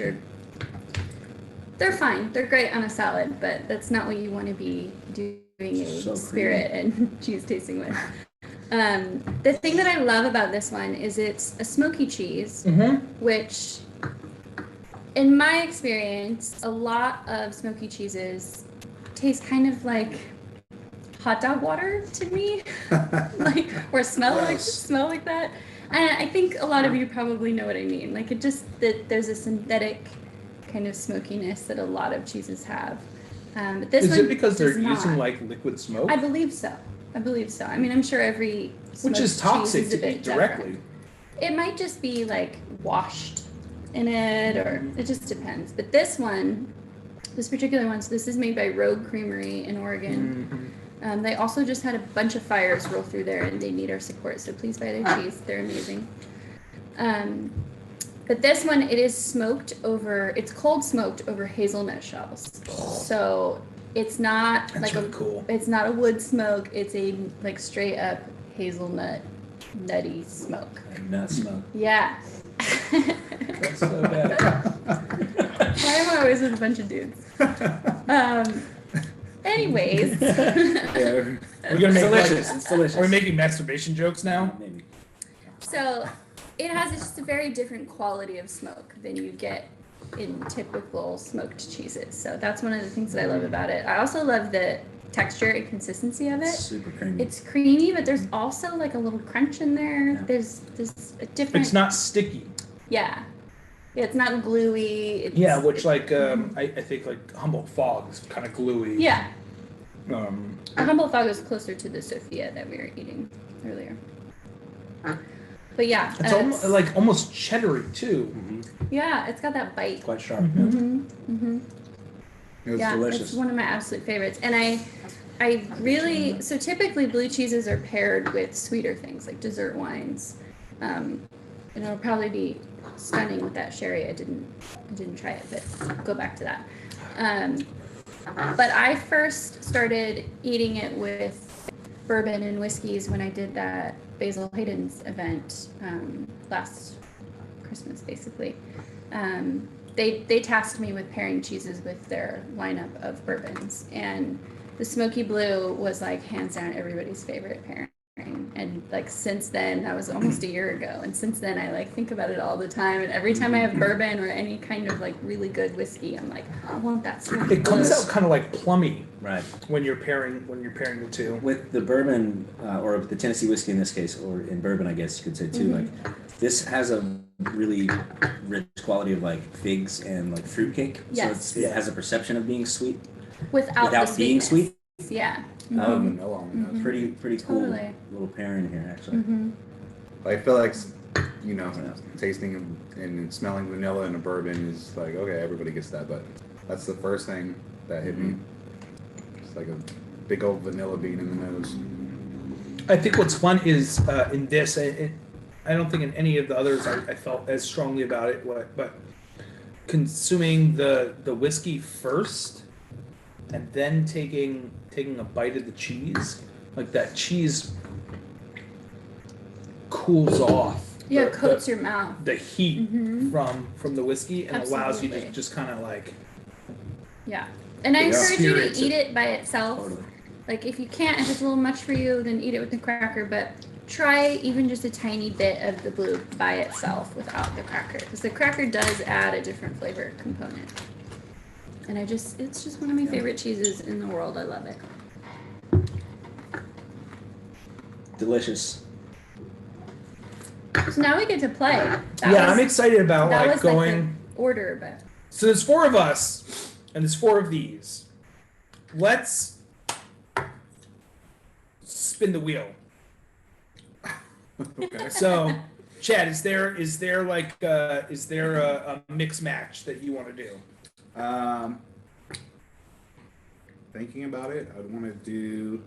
Speaker 3: they're fine. They're great on a salad, but that's not what you want to be doing a spirit and cheese tasting with. The thing that I love about this one is it's a smoky cheese, which, in my experience, a lot of smoky cheeses taste kind of like hot dog water to me, or smell like that. And I think a lot of you probably know what I mean. Like there's a synthetic kind of smokiness that a lot of cheeses have. But this
Speaker 2: Is
Speaker 3: one
Speaker 2: it because they're
Speaker 3: does
Speaker 2: using
Speaker 3: not.
Speaker 2: like liquid smoke?
Speaker 3: I believe so. I mean, I'm sure every
Speaker 2: Which is
Speaker 3: smoked
Speaker 2: toxic
Speaker 3: cheese is a
Speaker 2: to
Speaker 3: bit
Speaker 2: eat directly.
Speaker 3: different. It might just be like washed in it, or it just depends. But this particular one, so this is made by Rogue Creamery in Oregon. They also just had a bunch of fires roll through there, and they need our support. So please buy their cheese; they're amazing. But this one, it's cold smoked over hazelnut shells. So it's not
Speaker 2: That's really cool.
Speaker 3: It's not a wood smoke. It's a like straight up hazelnut nutty smoke.
Speaker 4: Nut smoke.
Speaker 3: Yeah.
Speaker 2: That's so bad.
Speaker 3: Why am I always with a bunch of dudes? Anyways.
Speaker 4: Yeah.
Speaker 2: We're gonna make
Speaker 4: delicious. It's delicious.
Speaker 2: Are we making masturbation jokes now?
Speaker 4: Maybe.
Speaker 3: So it has just a very different quality of smoke than you get in typical smoked cheeses. So that's one of the things that I love about it. I also love the texture and consistency of it.
Speaker 4: Super creamy.
Speaker 3: It's creamy, but there's also like a little crunch in there.
Speaker 4: Yeah.
Speaker 3: There's a different.
Speaker 2: It's not sticky.
Speaker 3: Yeah. It's not gluey.
Speaker 2: Which I think like Humboldt Fog is kind of gluey.
Speaker 3: Yeah.
Speaker 2: A
Speaker 3: Humboldt Fog is closer to the Sophia that we were eating earlier. But yeah.
Speaker 2: It's almost cheddary too.
Speaker 3: Yeah, it's got that bite.
Speaker 4: Quite sharp.
Speaker 5: It was
Speaker 3: Yeah,
Speaker 5: delicious.
Speaker 3: it's one of my absolute favorites. And I really, so typically blue cheeses are paired with sweeter things like dessert wines. And it'll probably be stunning with that sherry. I didn't try it, but I'll go back to that. But I first started eating it with bourbon and whiskeys when I did that Basil Hayden's event last Christmas, basically. They tasked me with pairing cheeses with their lineup of bourbons, and the Smoky Blue was like hands down everybody's favorite pairing. And like since then, that was almost a year ago, and since then I like think about it all the time. And every time I have bourbon or any kind of like really good whiskey, I'm like, I want that Smoky
Speaker 2: It comes
Speaker 3: Blue.
Speaker 2: out kind of like plummy
Speaker 4: Right.
Speaker 2: when you're pairing the two.
Speaker 4: With the bourbon, or the Tennessee whiskey in this case, or in bourbon, I guess you could say too. Like this has a really rich quality of like figs and like fruitcake.
Speaker 3: Yes.
Speaker 4: So it has a perception of being sweet
Speaker 3: without the
Speaker 4: being
Speaker 3: sweetness.
Speaker 4: sweet.
Speaker 3: Yeah.
Speaker 2: Vanilla on that.
Speaker 4: Pretty cool
Speaker 3: Totally.
Speaker 4: little pairing here actually.
Speaker 5: I feel like you know, tasting and smelling vanilla in a bourbon is like, okay, everybody gets that, but that's the first thing that hit me. It's like a big old vanilla bean in the nose.
Speaker 2: I think what's fun is in this, I don't think in any of the others I felt as strongly about it, but consuming the whiskey first and then taking a bite of the cheese, like that cheese cools off.
Speaker 3: Yeah, it coats your mouth.
Speaker 2: The heat from the whiskey and allows you to
Speaker 3: Absolutely.
Speaker 2: just kind of like
Speaker 3: Yeah. And I
Speaker 5: Yeah.
Speaker 3: encourage you to
Speaker 2: Experience
Speaker 3: eat it by itself.
Speaker 4: Totally.
Speaker 3: Like if you can't, if it's a little much for you, then eat it with the cracker, but try even just a tiny bit of the blue by itself without the cracker, because the cracker does add a different flavor component. And it's just one of my favorite cheeses in the world. I love it.
Speaker 4: Delicious.
Speaker 3: So now we get to play.
Speaker 2: I'm excited about
Speaker 3: that
Speaker 2: like
Speaker 3: was
Speaker 2: going.
Speaker 3: like the order, but
Speaker 2: So there's 4 of us, and there's 4 of these. Let's spin the wheel.
Speaker 5: Okay.
Speaker 2: So, Chad, is there a mix match that you want to do?
Speaker 5: Thinking about it, I'd want to do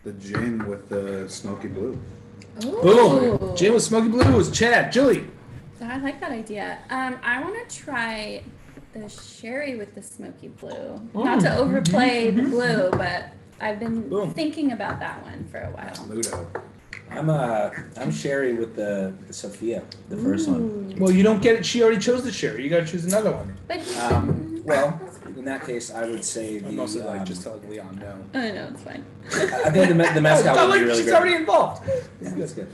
Speaker 5: the gin with the smoky blue.
Speaker 2: Boom! Jim with Smoky Blue is Chad. Julie.
Speaker 3: I like that idea. I want to try the sherry with the smoky blue. Not to overplay the blue, but I've been
Speaker 2: Boom.
Speaker 3: thinking about that one for a while.
Speaker 5: Ludo.
Speaker 4: I'm sherry with the Sophia, the first one.
Speaker 2: Well, you don't get it. She already chose the sherry. You got to choose another one.
Speaker 3: But
Speaker 4: Well, in that case, I would say the.
Speaker 2: I'm mostly like just telling Leon no.
Speaker 3: I know it's fine.
Speaker 4: I think the mezcal
Speaker 2: Oh,
Speaker 4: would
Speaker 2: like
Speaker 4: be really
Speaker 2: she's
Speaker 4: good.
Speaker 2: already involved.
Speaker 4: Yeah, that's good.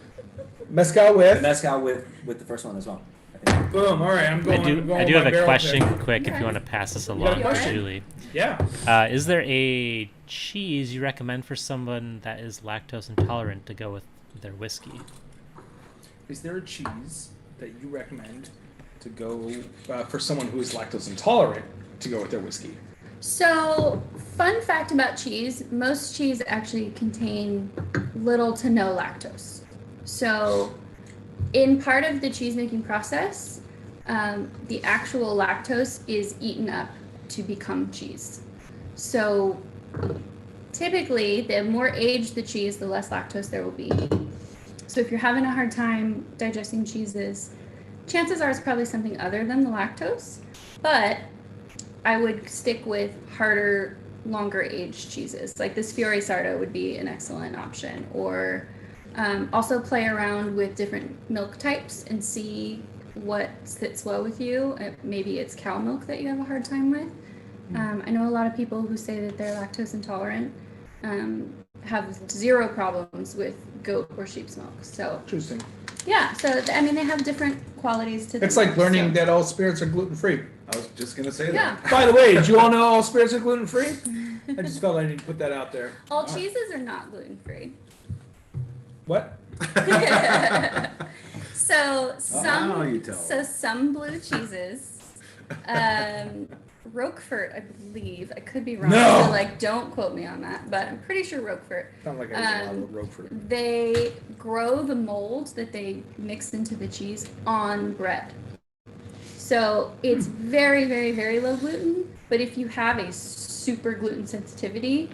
Speaker 2: Mezcal
Speaker 4: The
Speaker 2: with.
Speaker 4: mezcal with the first one as well. I think.
Speaker 2: Boom. All right, I'm going.
Speaker 1: I do
Speaker 2: I'm going
Speaker 1: have
Speaker 2: by
Speaker 1: a
Speaker 2: barrel
Speaker 1: question
Speaker 2: pick.
Speaker 1: quick if
Speaker 3: Okay.
Speaker 1: you want to pass this
Speaker 2: got a
Speaker 1: along to
Speaker 2: question?
Speaker 1: Julie.
Speaker 2: Yeah.
Speaker 1: Is there a cheese you recommend for someone that is lactose intolerant to go with their whiskey?
Speaker 2: Is there a cheese that you recommend to go for someone who is lactose intolerant to go with their whiskey?
Speaker 3: So, fun fact about cheese, most cheese actually contain little to no lactose. So, in part of the cheese making process, the actual lactose is eaten up to become cheese. So, typically, the more aged the cheese, the less lactose there will be. So, if you're having a hard time digesting cheeses, chances are it's probably something other than the lactose. But I would stick with harder, longer aged cheeses. Like this Fiore Sardo would be an excellent option. Or also play around with different milk types and see what sits well with you. Maybe it's cow milk that you have a hard time with. I know a lot of people who say that they're lactose intolerant have zero problems with goat or sheep's milk. So
Speaker 2: Interesting.
Speaker 3: yeah, so I mean they have different qualities to them.
Speaker 2: It's like learning
Speaker 3: so,
Speaker 2: that all spirits are gluten free.
Speaker 5: I was just gonna say
Speaker 3: yeah.
Speaker 5: that.
Speaker 2: By the way, did you all know all spirits are gluten free? I just felt I needed to put that out there.
Speaker 3: All cheeses are not gluten free.
Speaker 2: What?
Speaker 3: So
Speaker 5: you tell.
Speaker 3: some blue cheeses, Roquefort, I believe. I could be wrong.
Speaker 2: No!
Speaker 3: So like, don't quote me on that, but I'm pretty sure Roquefort.
Speaker 2: Sound like I was on Roquefort.
Speaker 3: They grow the mold that they mix into the cheese on bread. So it's very, very, very low gluten. But if you have a super gluten sensitivity,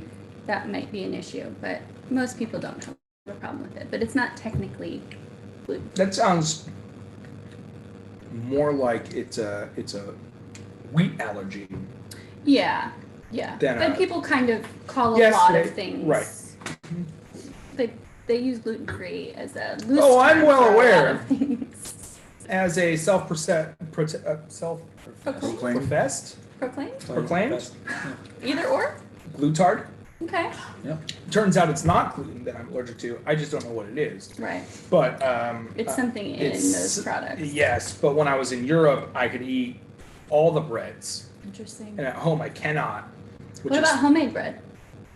Speaker 3: that might be an issue. But most people don't have a problem with it. But it's not technically gluten.
Speaker 2: That sounds more like it's a wheat allergy.
Speaker 3: Yeah, yeah.
Speaker 2: Then,
Speaker 3: But people kind of call
Speaker 2: yes,
Speaker 3: a lot
Speaker 2: they-
Speaker 3: of things.
Speaker 2: right.
Speaker 3: They use gluten free as a loose
Speaker 2: Oh, I'm
Speaker 3: term
Speaker 2: well
Speaker 3: for a lot
Speaker 2: aware.
Speaker 3: of things.
Speaker 2: As a self-professed
Speaker 3: Proclaim? Proclaim?
Speaker 2: proclaimed
Speaker 3: Either or?
Speaker 2: glutard.
Speaker 3: Okay.
Speaker 2: Turns out it's not gluten that I'm allergic to. I just don't know what it is.
Speaker 3: Right.
Speaker 2: But
Speaker 3: It's something in those products.
Speaker 2: Yes, but when I was in Europe, I could eat all the breads,
Speaker 3: Interesting.
Speaker 2: and at home I cannot. Which
Speaker 3: What about homemade bread?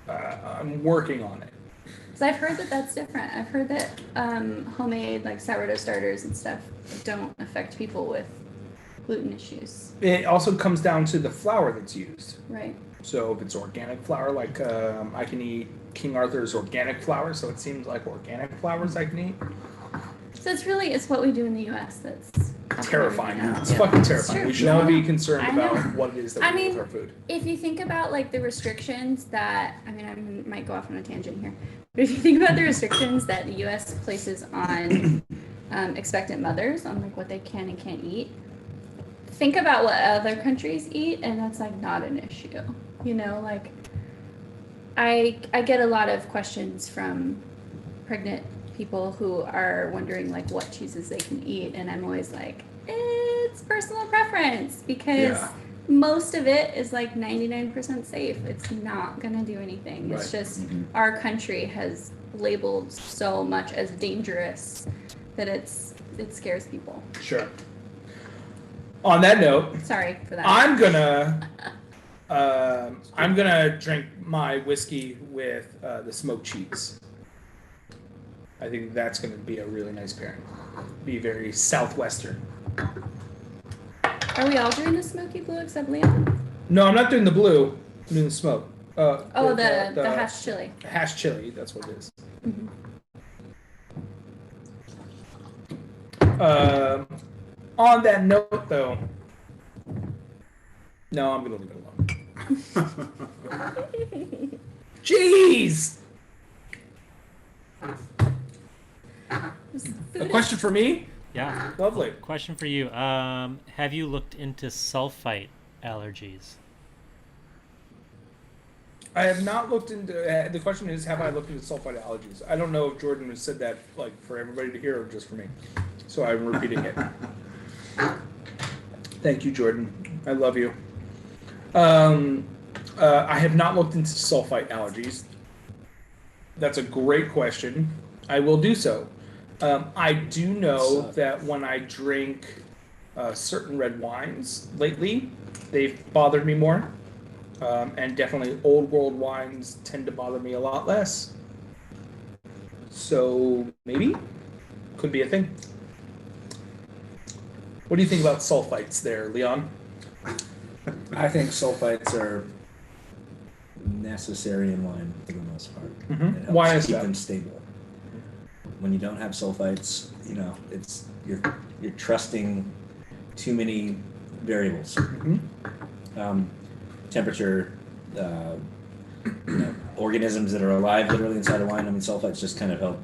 Speaker 2: I'm working on it.
Speaker 3: Because I've heard that that's different. I've heard that homemade like sourdough starters and stuff don't affect people with gluten issues.
Speaker 2: It also comes down to the flour that's used.
Speaker 3: Right.
Speaker 2: So if it's organic flour, like I can eat King Arthur's organic flour, so it seems like organic flours I can eat.
Speaker 3: So it's what we do in the U.S. that's
Speaker 2: Terrifying.
Speaker 3: Yeah.
Speaker 2: It's fucking terrifying.
Speaker 3: Sure.
Speaker 2: We should all be concerned
Speaker 3: I know.
Speaker 2: about what it is that
Speaker 3: I
Speaker 2: we do
Speaker 3: mean,
Speaker 2: with our food.
Speaker 3: If you think about like the restrictions that I might go off on a tangent here, but if you think about the restrictions that the U.S. places on expectant mothers on like what they can and can't eat, think about what other countries eat, and that's like not an issue. You know, like I get a lot of questions from pregnant people who are wondering like what cheeses they can eat, and I'm always like, it's personal preference because most of it is like 99% safe. It's not gonna do anything. It's just our country has labeled so much as dangerous that it scares people.
Speaker 2: Sure. On that note,
Speaker 3: Sorry for that.
Speaker 2: I'm gonna drink my whiskey with the smoked cheese. I think that's gonna be a really nice pairing. Be very southwestern.
Speaker 3: Are we all doing the smoky blue except Leon?
Speaker 2: No, I'm not doing the blue. I'm doing the smoke.
Speaker 3: Oh, the hash chili.
Speaker 2: Hash chili. That's what it is. On that note, though, no, I'm gonna leave it alone. Jeez. A question for me?
Speaker 1: Yeah.
Speaker 2: Lovely.
Speaker 1: Question for you. Have you looked into sulfite allergies?
Speaker 2: I have not looked into. The question is, have I looked into sulfite allergies? I don't know if Jordan has said that like for everybody to hear or just for me. So I'm repeating it. Thank you, Jordan. I love you. I have not looked into sulfite allergies. That's a great question. I will do so. I do know that when I drink certain red wines lately, they've bothered me more. And definitely old world wines tend to bother me a lot less. So maybe could be a thing. What do you think about sulfites there, Leon?
Speaker 4: I think sulfites are necessary in wine for the most part. It helps
Speaker 2: Why is
Speaker 4: keep
Speaker 2: that?
Speaker 4: them stable. When you don't have sulfites, you know, it's you're trusting too many variables. Temperature, organisms that are alive literally inside a wine. I mean, sulfites just kind of help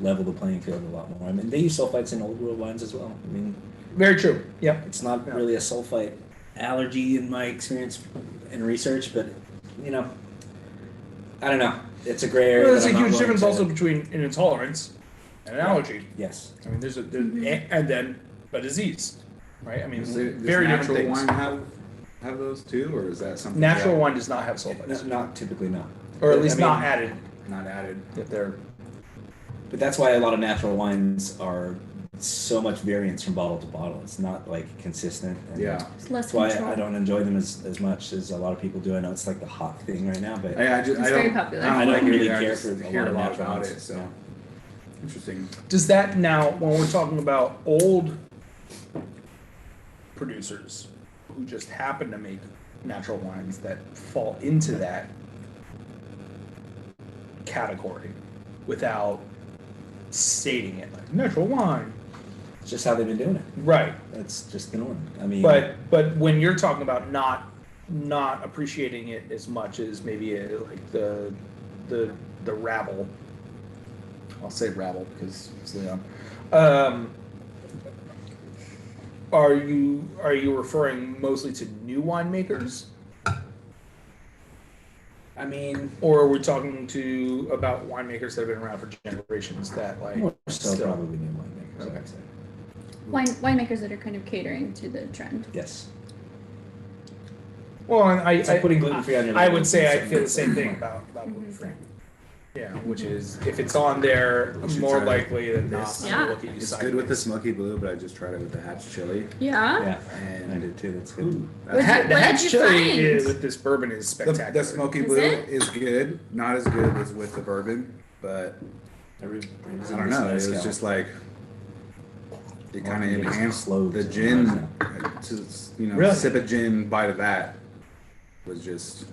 Speaker 4: level the playing field a lot more. I mean, they use sulfites in old world wines as well. I mean,
Speaker 2: Very true. Yep.
Speaker 4: it's not really a sulfite allergy in my experience and research, but you know, I don't know. It's a gray area.
Speaker 2: Well, there's
Speaker 4: that
Speaker 2: a
Speaker 4: I'm not
Speaker 2: huge
Speaker 4: willing
Speaker 2: difference
Speaker 4: to-
Speaker 2: also between an intolerance and an allergy.
Speaker 4: Yes.
Speaker 2: I mean, there's and then a disease, right? I mean,
Speaker 5: Does
Speaker 2: very different
Speaker 5: natural
Speaker 2: things.
Speaker 5: wine have those too, or is that something
Speaker 2: Natural
Speaker 5: that-
Speaker 2: wine does not have sulfites,
Speaker 4: Not typically, no.
Speaker 2: or at
Speaker 4: But,
Speaker 2: least
Speaker 4: I mean,
Speaker 2: not added.
Speaker 5: not added?
Speaker 2: If they're
Speaker 4: But that's why a lot of natural wines are so much variance from bottle to bottle. It's not like consistent. And
Speaker 5: Yeah.
Speaker 3: It's less
Speaker 4: That's why
Speaker 3: control.
Speaker 4: I don't enjoy them as much as a lot of people do. I know it's like the hot thing right now, but
Speaker 5: I
Speaker 3: It's
Speaker 5: don't,
Speaker 3: very popular.
Speaker 5: I
Speaker 4: I
Speaker 5: don't
Speaker 4: don't
Speaker 5: like
Speaker 4: really
Speaker 5: it either. I
Speaker 4: care
Speaker 5: just
Speaker 4: for a
Speaker 5: hear
Speaker 4: lot
Speaker 5: a
Speaker 4: of
Speaker 5: lot
Speaker 4: natural
Speaker 5: about
Speaker 4: ones,
Speaker 5: it. So
Speaker 4: yeah.
Speaker 5: interesting.
Speaker 2: Does that now, when we're talking about old producers who just happen to make natural wines that fall into that category without stating it, like natural wine,
Speaker 4: It's just how they've been doing it.
Speaker 2: right?
Speaker 4: That's just the norm. I mean,
Speaker 2: But when you're talking about not appreciating it as much as maybe like the rabble, I'll say rabble because it's Leon. Are you referring mostly to new winemakers,
Speaker 4: I mean,
Speaker 2: or are we talking about winemakers that have been around for generations that like
Speaker 4: more so
Speaker 2: still-
Speaker 4: probably new winemakers,
Speaker 2: Okay.
Speaker 4: I'd say.
Speaker 3: Winemakers that are kind of catering to the trend.
Speaker 4: Yes.
Speaker 2: Well, I
Speaker 4: It's like putting gluten-free on your
Speaker 2: I
Speaker 4: label
Speaker 2: would say I
Speaker 4: instead of
Speaker 2: feel the same
Speaker 4: gluten-free.
Speaker 2: thing about gluten free. Yeah, which is if it's on there,
Speaker 5: You should
Speaker 2: more
Speaker 5: try
Speaker 2: likely than not,
Speaker 5: this.
Speaker 2: I'm
Speaker 3: Yeah.
Speaker 2: gonna look at you
Speaker 5: It's
Speaker 2: sideways.
Speaker 5: good with the smoky blue, but I just tried it with the hatch chili.
Speaker 3: Yeah.
Speaker 4: Yeah,
Speaker 5: And
Speaker 4: I did too. That's good.
Speaker 5: Ooh,
Speaker 2: The
Speaker 3: What
Speaker 2: hat
Speaker 3: did you
Speaker 2: chili
Speaker 3: find?
Speaker 2: with this bourbon is spectacular.
Speaker 5: the smoky
Speaker 3: Is
Speaker 5: blue
Speaker 3: it?
Speaker 5: is good. Not as good as with the bourbon, but I don't know. It was just like it kind of
Speaker 4: Maybe it's
Speaker 5: enhanced
Speaker 4: slow
Speaker 5: the
Speaker 4: to-
Speaker 5: gin. To
Speaker 2: Really?
Speaker 5: sip a gin, bite of that was just.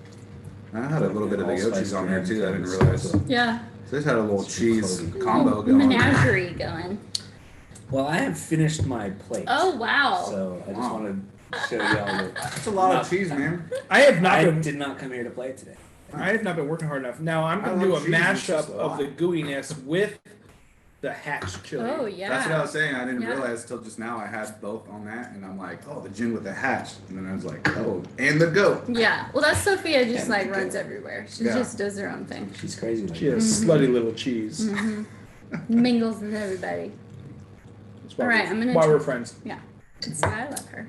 Speaker 5: I had a little bit of the goat cheese on there too. I didn't realize. So
Speaker 3: Yeah.
Speaker 5: this had a little cheese
Speaker 4: Little
Speaker 5: combo
Speaker 3: Little
Speaker 5: going.
Speaker 3: menagerie going.
Speaker 4: Well, I have finished my plate.
Speaker 3: Oh wow.
Speaker 4: So I just
Speaker 5: Wow.
Speaker 4: wanted to show y'all that
Speaker 5: That's a lot of cheese, man.
Speaker 2: I have not
Speaker 4: I
Speaker 2: been.
Speaker 4: did not come here to play today.
Speaker 2: I have not been working hard enough. Now I'm
Speaker 5: I
Speaker 2: going to do a
Speaker 5: love cheese, it's
Speaker 2: mashup
Speaker 5: just a
Speaker 2: of
Speaker 5: lot.
Speaker 2: the gooiness with the hatch chili.
Speaker 3: Oh yeah.
Speaker 5: That's what I was saying. I didn't
Speaker 3: Yeah.
Speaker 5: realize till just now I had both on that, and I'm like, oh, the gin with the hatch, and then I was like, oh, and the goat.
Speaker 3: Yeah. Well, that's Sophia. Just
Speaker 4: Yeah.
Speaker 3: like runs everywhere. She
Speaker 5: Yeah.
Speaker 3: just does her own thing.
Speaker 4: She's crazy. Like
Speaker 2: She has
Speaker 3: Mm-hmm.
Speaker 2: slutty little cheese.
Speaker 3: Mingles with everybody.
Speaker 2: That's why
Speaker 3: All right,
Speaker 2: we're-
Speaker 3: I'm gonna
Speaker 2: why
Speaker 3: tr-
Speaker 2: we're friends.
Speaker 3: Yeah. I love her.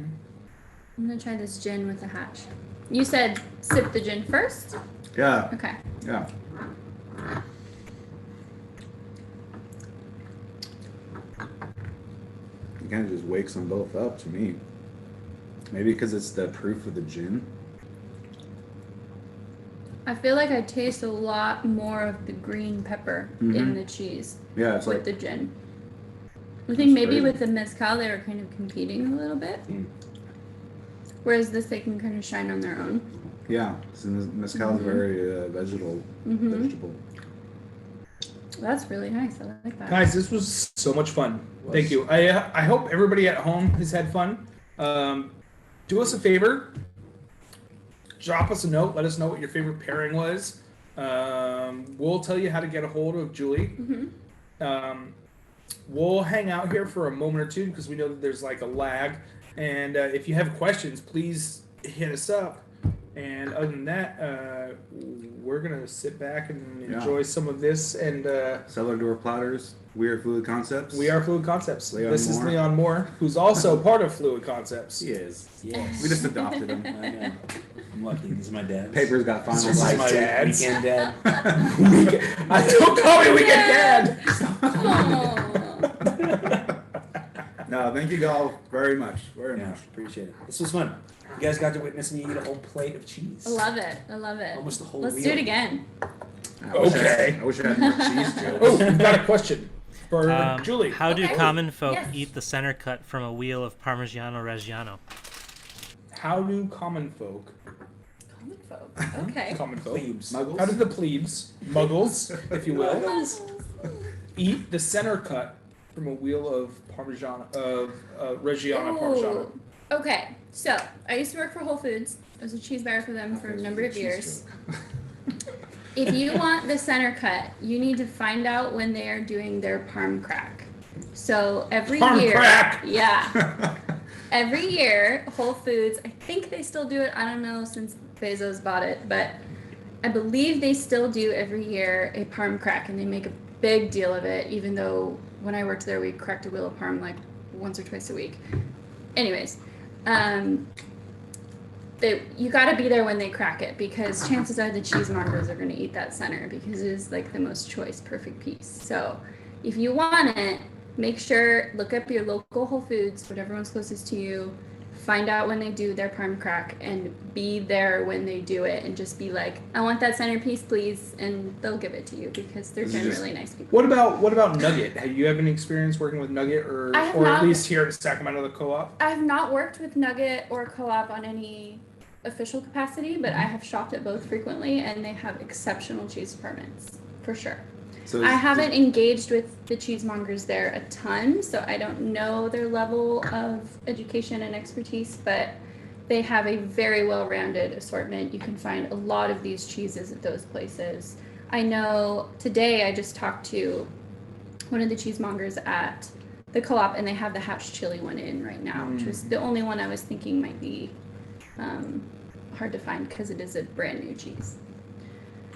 Speaker 3: I'm gonna try this gin with the hatch. You said sip the gin first.
Speaker 5: Yeah,
Speaker 3: Okay.
Speaker 5: yeah. It kind of just wakes them both up to me. Maybe because it's the proof of the gin.
Speaker 3: I feel like I taste a lot more of the green pepper in the cheese
Speaker 5: Yeah, it's
Speaker 3: with
Speaker 5: like
Speaker 3: the gin. I think
Speaker 5: That's
Speaker 3: maybe
Speaker 5: crazy.
Speaker 3: with the mezcal they were kind of competing a little bit. Whereas this they can kind of shine on their own.
Speaker 5: yeah. So mezcal is very vegetable. Vegetable.
Speaker 3: That's really nice. I like that.
Speaker 2: Guys, this was so much fun. Thank you. I hope everybody at home has had fun. Do us a favor. Drop us a note. Let us know what your favorite pairing was. We'll tell you how to get a hold of Julie. We'll hang out here for a moment or two because we know that there's like a lag. And if you have questions, please hit us up. And other than that, we're going to sit back and enjoy some of this. And
Speaker 5: Cellar door platters. We are Fluid Concepts.
Speaker 2: we are Fluid Concepts.
Speaker 5: Leon
Speaker 2: This is
Speaker 5: Moore.
Speaker 2: Leon Moore, who's also part of Fluid Concepts.
Speaker 4: He is. Yes.
Speaker 5: We just adopted him.
Speaker 4: I know. I'm lucky. This is my dad.
Speaker 5: Papers got final
Speaker 2: This is
Speaker 5: life.
Speaker 2: my dad's.
Speaker 4: Weekend dad.
Speaker 2: I don't call me Weekend Dad.
Speaker 3: Aw.
Speaker 5: No, thank you all very much. Very
Speaker 4: Yeah,
Speaker 5: much.
Speaker 4: appreciate it. This was fun. You guys got to witness me eat a whole plate of cheese.
Speaker 3: I love it. I love it.
Speaker 4: Almost the whole
Speaker 3: Let's
Speaker 4: wheel.
Speaker 3: do it again.
Speaker 2: Okay.
Speaker 5: I wish I had more cheese jokes.
Speaker 2: Oh, we've got a question for Julie.
Speaker 1: How do
Speaker 3: Okay.
Speaker 1: common folk
Speaker 3: Yes.
Speaker 1: eat the center cut from a wheel of Parmigiano Reggiano?
Speaker 2: How do common folk,
Speaker 3: Common folk. Okay.
Speaker 2: common folk,
Speaker 4: Plebes.
Speaker 5: Muggles?
Speaker 2: how do the plebes, muggles, if you will, eat the center cut from a wheel of Parmigiano, Reggiano Parmigiano?
Speaker 3: Ooh. Okay, so I used to work for Whole Foods. I was a cheese buyer for them for a number of years. If you want the center cut, you need to find out when they are doing their parm crack. So every
Speaker 2: Parm
Speaker 3: year,
Speaker 2: crack!
Speaker 3: yeah, every year Whole Foods. I think they still do it. I don't know since Bezos bought it, but I believe they still do every year a parm crack, and they make a big deal of it. Even though when I worked there, we cracked a wheel of parm like once or twice a week. Anyways. You got to be there when they crack it because chances are the cheesemongers are going to eat that center because it is like the most choice, perfect piece. So if you want it, make sure, look up your local Whole Foods, whatever one's closest to you, find out when they do their parm crack and be there when they do it and just be like, I want that centerpiece, please. And they'll give it to you because they're
Speaker 5: This is
Speaker 3: generally nice people.
Speaker 2: What about Nugget? Have you have any experience working with Nugget or
Speaker 3: I have
Speaker 2: at
Speaker 3: not.
Speaker 2: least here at Sacramento the co-op?
Speaker 3: I have not worked with Nugget or Co-op on any official capacity, but I have shopped at both frequently, and they have exceptional cheese departments for sure.
Speaker 5: So
Speaker 3: I haven't engaged with the cheesemongers there a ton, so I don't know their level of education and expertise, but they have a very well-rounded assortment. You can find a lot of these cheeses at those places. I know today I just talked to one of the cheesemongers at the co-op, and they have the hatch chili one in right now, which was the only one I was thinking might be hard to find because it is a brand new cheese.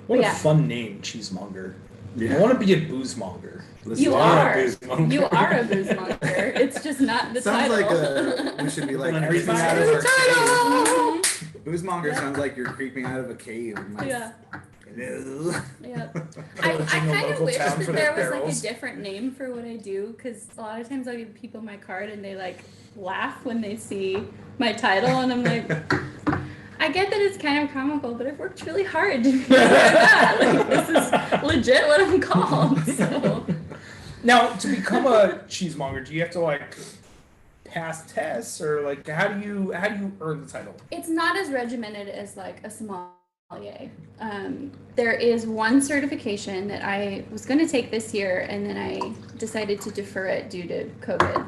Speaker 2: What
Speaker 3: Yeah.
Speaker 2: a fun name, cheesemonger.
Speaker 5: Yeah.
Speaker 2: I want to be a boozemonger.
Speaker 3: You
Speaker 4: are
Speaker 3: are.
Speaker 4: a boozemonger.
Speaker 3: You are a boozemonger. It's just not the
Speaker 5: Sounds
Speaker 3: title.
Speaker 5: like we should be like
Speaker 4: When
Speaker 5: creeping
Speaker 4: everything's
Speaker 5: out of
Speaker 4: out
Speaker 5: our
Speaker 4: of
Speaker 5: cave. Boozemonger sounds like you're creeping out of a cave. And like,
Speaker 3: Yeah.
Speaker 5: hello.
Speaker 3: Yeah. I
Speaker 2: Closing a
Speaker 3: kind of
Speaker 2: local
Speaker 3: wish
Speaker 2: town
Speaker 3: that
Speaker 2: for
Speaker 3: there
Speaker 2: their
Speaker 3: was like a
Speaker 2: barrels.
Speaker 3: different name for what I do because a lot of times I'll give people my card and they like laugh when they see my title and I'm like, I get that it's kind of comical, but I've worked really hard to be that. Like, this is legit what I'm called. So.
Speaker 2: Now, to become a cheesemonger, do you have to like pass tests or like how do you earn the title?
Speaker 3: It's not as regimented as like a small There is one certification that I was going to take this year, and then I decided to defer it due to COVID.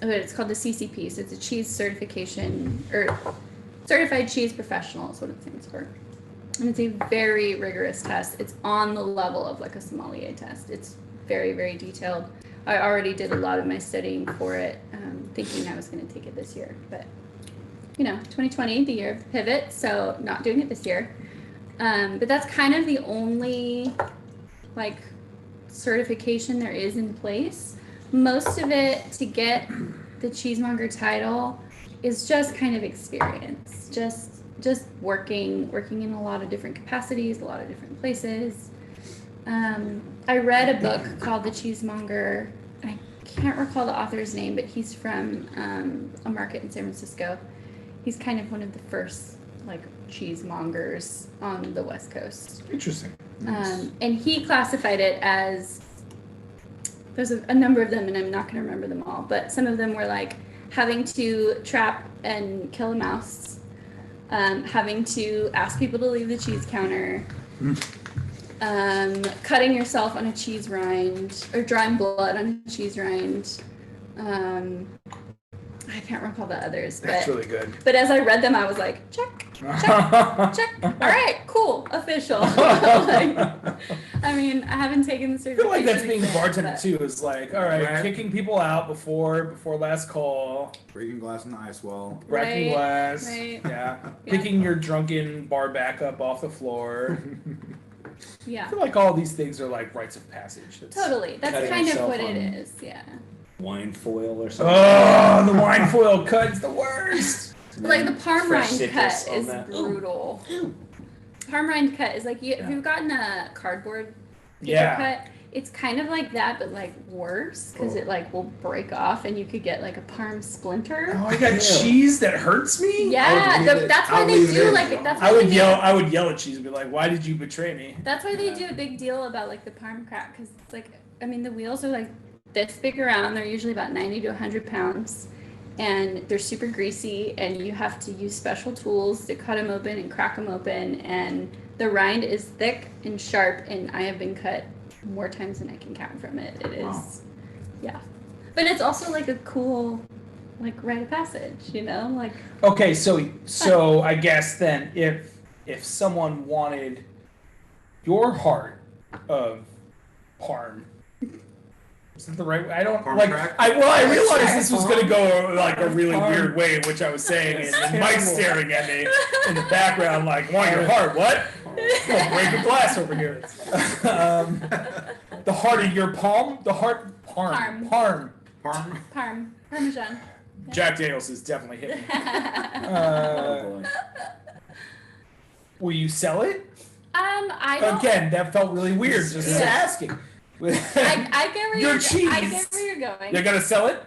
Speaker 3: But it's called the CCP, so it's a cheese certification, or Certified Cheese Professional is what it stands for. And it's a very rigorous test. It's on the level of like a sommelier test. It's very, very detailed. I already did a lot of my studying for it, thinking I was going to take it this year. But, 2020, the year of the pivot, so not doing it this year. But that's kind of the only, like, certification there is in place. Most of it, to get the cheesemonger title, is just kind of experience. Just working in a lot of different capacities, a lot of different places. I read a book called The Cheesemonger. I can't recall the author's name, but he's from a market in San Francisco. He's kind of one of the first like cheesemongers on the West Coast.
Speaker 2: Interesting.
Speaker 3: And he classified it as, there's a number of them, and I'm not going to remember them all, but some of them were like having to trap and kill a mouse, having to ask people to leave the cheese counter, cutting yourself on a cheese rind, or drawing blood on a cheese rind. I can't recall the others, but
Speaker 2: That's really good.
Speaker 3: But as I read them, I was like, check. All right, cool, official. Like, I mean, I haven't taken the
Speaker 2: I
Speaker 3: certification.
Speaker 2: feel like that's being a
Speaker 3: yet,
Speaker 2: bartender
Speaker 3: but-
Speaker 2: too. Is like, all right, kicking people out before last call,
Speaker 5: Breaking glass in the ice wall.
Speaker 2: breaking
Speaker 3: Right,
Speaker 2: glass,
Speaker 3: right.
Speaker 2: yeah,
Speaker 3: Yeah.
Speaker 2: picking your drunken bar back up off the floor.
Speaker 3: Yeah,
Speaker 2: I feel like all these things are like rites of passage. That's-
Speaker 3: totally. That's
Speaker 4: Cutting
Speaker 3: kind of
Speaker 4: yourself
Speaker 3: what it
Speaker 4: on-
Speaker 3: is. Yeah.
Speaker 4: Wine foil or something.
Speaker 2: Oh, the wine foil cut is the worst.
Speaker 3: Like the palm
Speaker 4: Fresh
Speaker 3: rind
Speaker 4: citrus
Speaker 3: cut
Speaker 4: on
Speaker 3: is
Speaker 4: that.
Speaker 3: brutal. Palm rind cut is like, if
Speaker 2: Yeah.
Speaker 3: you've gotten a cardboard paper
Speaker 2: Yeah.
Speaker 3: cut, it's kind of like that, but like worse, because it like will break off and you could get like a parm splinter.
Speaker 2: Oh, I got
Speaker 4: Ew.
Speaker 2: cheese that hurts me.
Speaker 3: Yeah,
Speaker 5: leave it-
Speaker 3: that's why
Speaker 5: I'll
Speaker 3: they
Speaker 5: leave it
Speaker 3: do
Speaker 5: in.
Speaker 3: like that's why
Speaker 2: I would
Speaker 3: they
Speaker 2: yell.
Speaker 3: make-
Speaker 2: I would yell at cheese and be like, "Why did you betray me?"
Speaker 3: That's why they do a big deal about like the parm crack, because it's like, I mean, the wheels are like this big around. They're usually about 90 to 100 pounds, and they're super greasy, and you have to use special tools to cut them open and crack them open. And the rind is thick and sharp, and I have been cut more times than I can count from it. It is,
Speaker 5: Wow.
Speaker 3: yeah. But it's also like a cool, like rite of passage, like.
Speaker 2: Okay, so I guess then if someone wanted your heart of parm, is that the right way? I don't
Speaker 5: Parm
Speaker 2: like.
Speaker 5: crack?
Speaker 2: I realized this was gonna go like a really
Speaker 1: Parm.
Speaker 2: weird way, which I was saying, and
Speaker 1: That's
Speaker 2: Mike's
Speaker 1: terrible.
Speaker 2: staring at me in the background, like, "Want your heart? What? I'll break a glass over here." The heart of your palm, the heart
Speaker 3: Parm.
Speaker 2: parm.
Speaker 5: Parm.
Speaker 3: Parmesan.
Speaker 2: Jack Daniels is definitely hitting.
Speaker 4: Oh, boy.
Speaker 2: Will you sell it?
Speaker 3: I don't.
Speaker 2: Again, that felt really weird. Just
Speaker 3: Yeah.
Speaker 2: asking.
Speaker 3: I get where
Speaker 2: Your
Speaker 3: you're.
Speaker 2: cheese.
Speaker 3: I get where you're going.
Speaker 2: You're gonna sell it?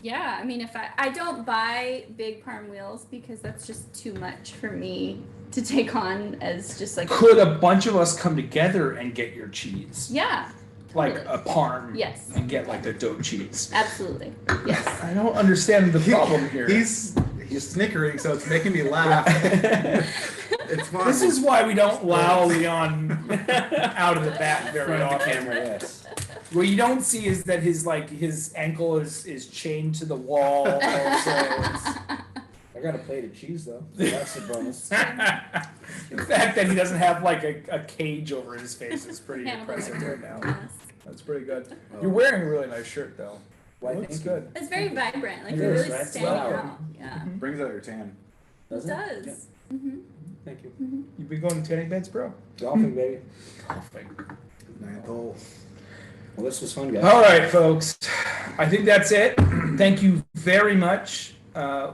Speaker 3: Yeah. I mean, if I don't buy big parm wheels because that's just too much for me to take on as just like.
Speaker 2: Could a bunch of us come together and get your cheese,
Speaker 3: Yeah.
Speaker 2: like
Speaker 3: totally.
Speaker 2: a parm,
Speaker 3: Yes.
Speaker 2: and get like the dough cheese?
Speaker 3: Absolutely. Yes.
Speaker 2: I don't understand the problem here.
Speaker 5: He's snickering, so it's making me laugh. It's fun.
Speaker 2: This is why we don't allow Leon out of the back very
Speaker 4: Front of the
Speaker 2: often.
Speaker 4: camera, yes.
Speaker 2: What you don't see is that his ankle is chained to the wall. Also,
Speaker 4: I got a plate of cheese though. So that's a bonus.
Speaker 2: the fact that he doesn't have like a cage over his face is pretty
Speaker 3: Hannibal
Speaker 2: impressive right
Speaker 3: Lecter.
Speaker 2: now. That's pretty good. You're wearing a really nice shirt though.
Speaker 4: Why,
Speaker 2: Looks
Speaker 4: thank you.
Speaker 2: good.
Speaker 3: It's very vibrant. Like
Speaker 2: It
Speaker 3: you're
Speaker 2: is,
Speaker 3: really
Speaker 4: right?
Speaker 3: standing
Speaker 4: Wow.
Speaker 3: out. Yeah.
Speaker 5: Brings out your tan.
Speaker 3: It does. Mm-hmm.
Speaker 4: Thank you.
Speaker 2: You been going to tanning beds, bro?
Speaker 4: Golfing, baby.
Speaker 5: Well,
Speaker 4: Well, this was fun, guys.
Speaker 2: All right, folks. I think that's it. Thank you very much.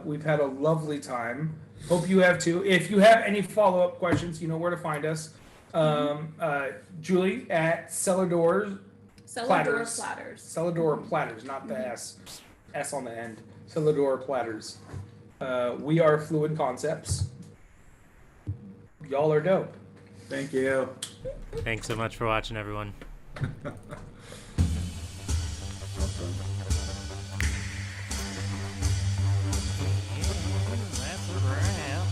Speaker 2: We've had a lovely time. Hope you have too. If you have any follow-up questions, you know where to find us. Julie at Cellar Doors.
Speaker 3: Cellar door
Speaker 2: Platters.
Speaker 3: platters.
Speaker 2: Cellar Door Platters, not the S on the end. Cellar Door Platters. We are Fluid Concepts. Y'all are dope.
Speaker 5: thank you.
Speaker 1: Thanks so much for watching, everyone. That's a wrap.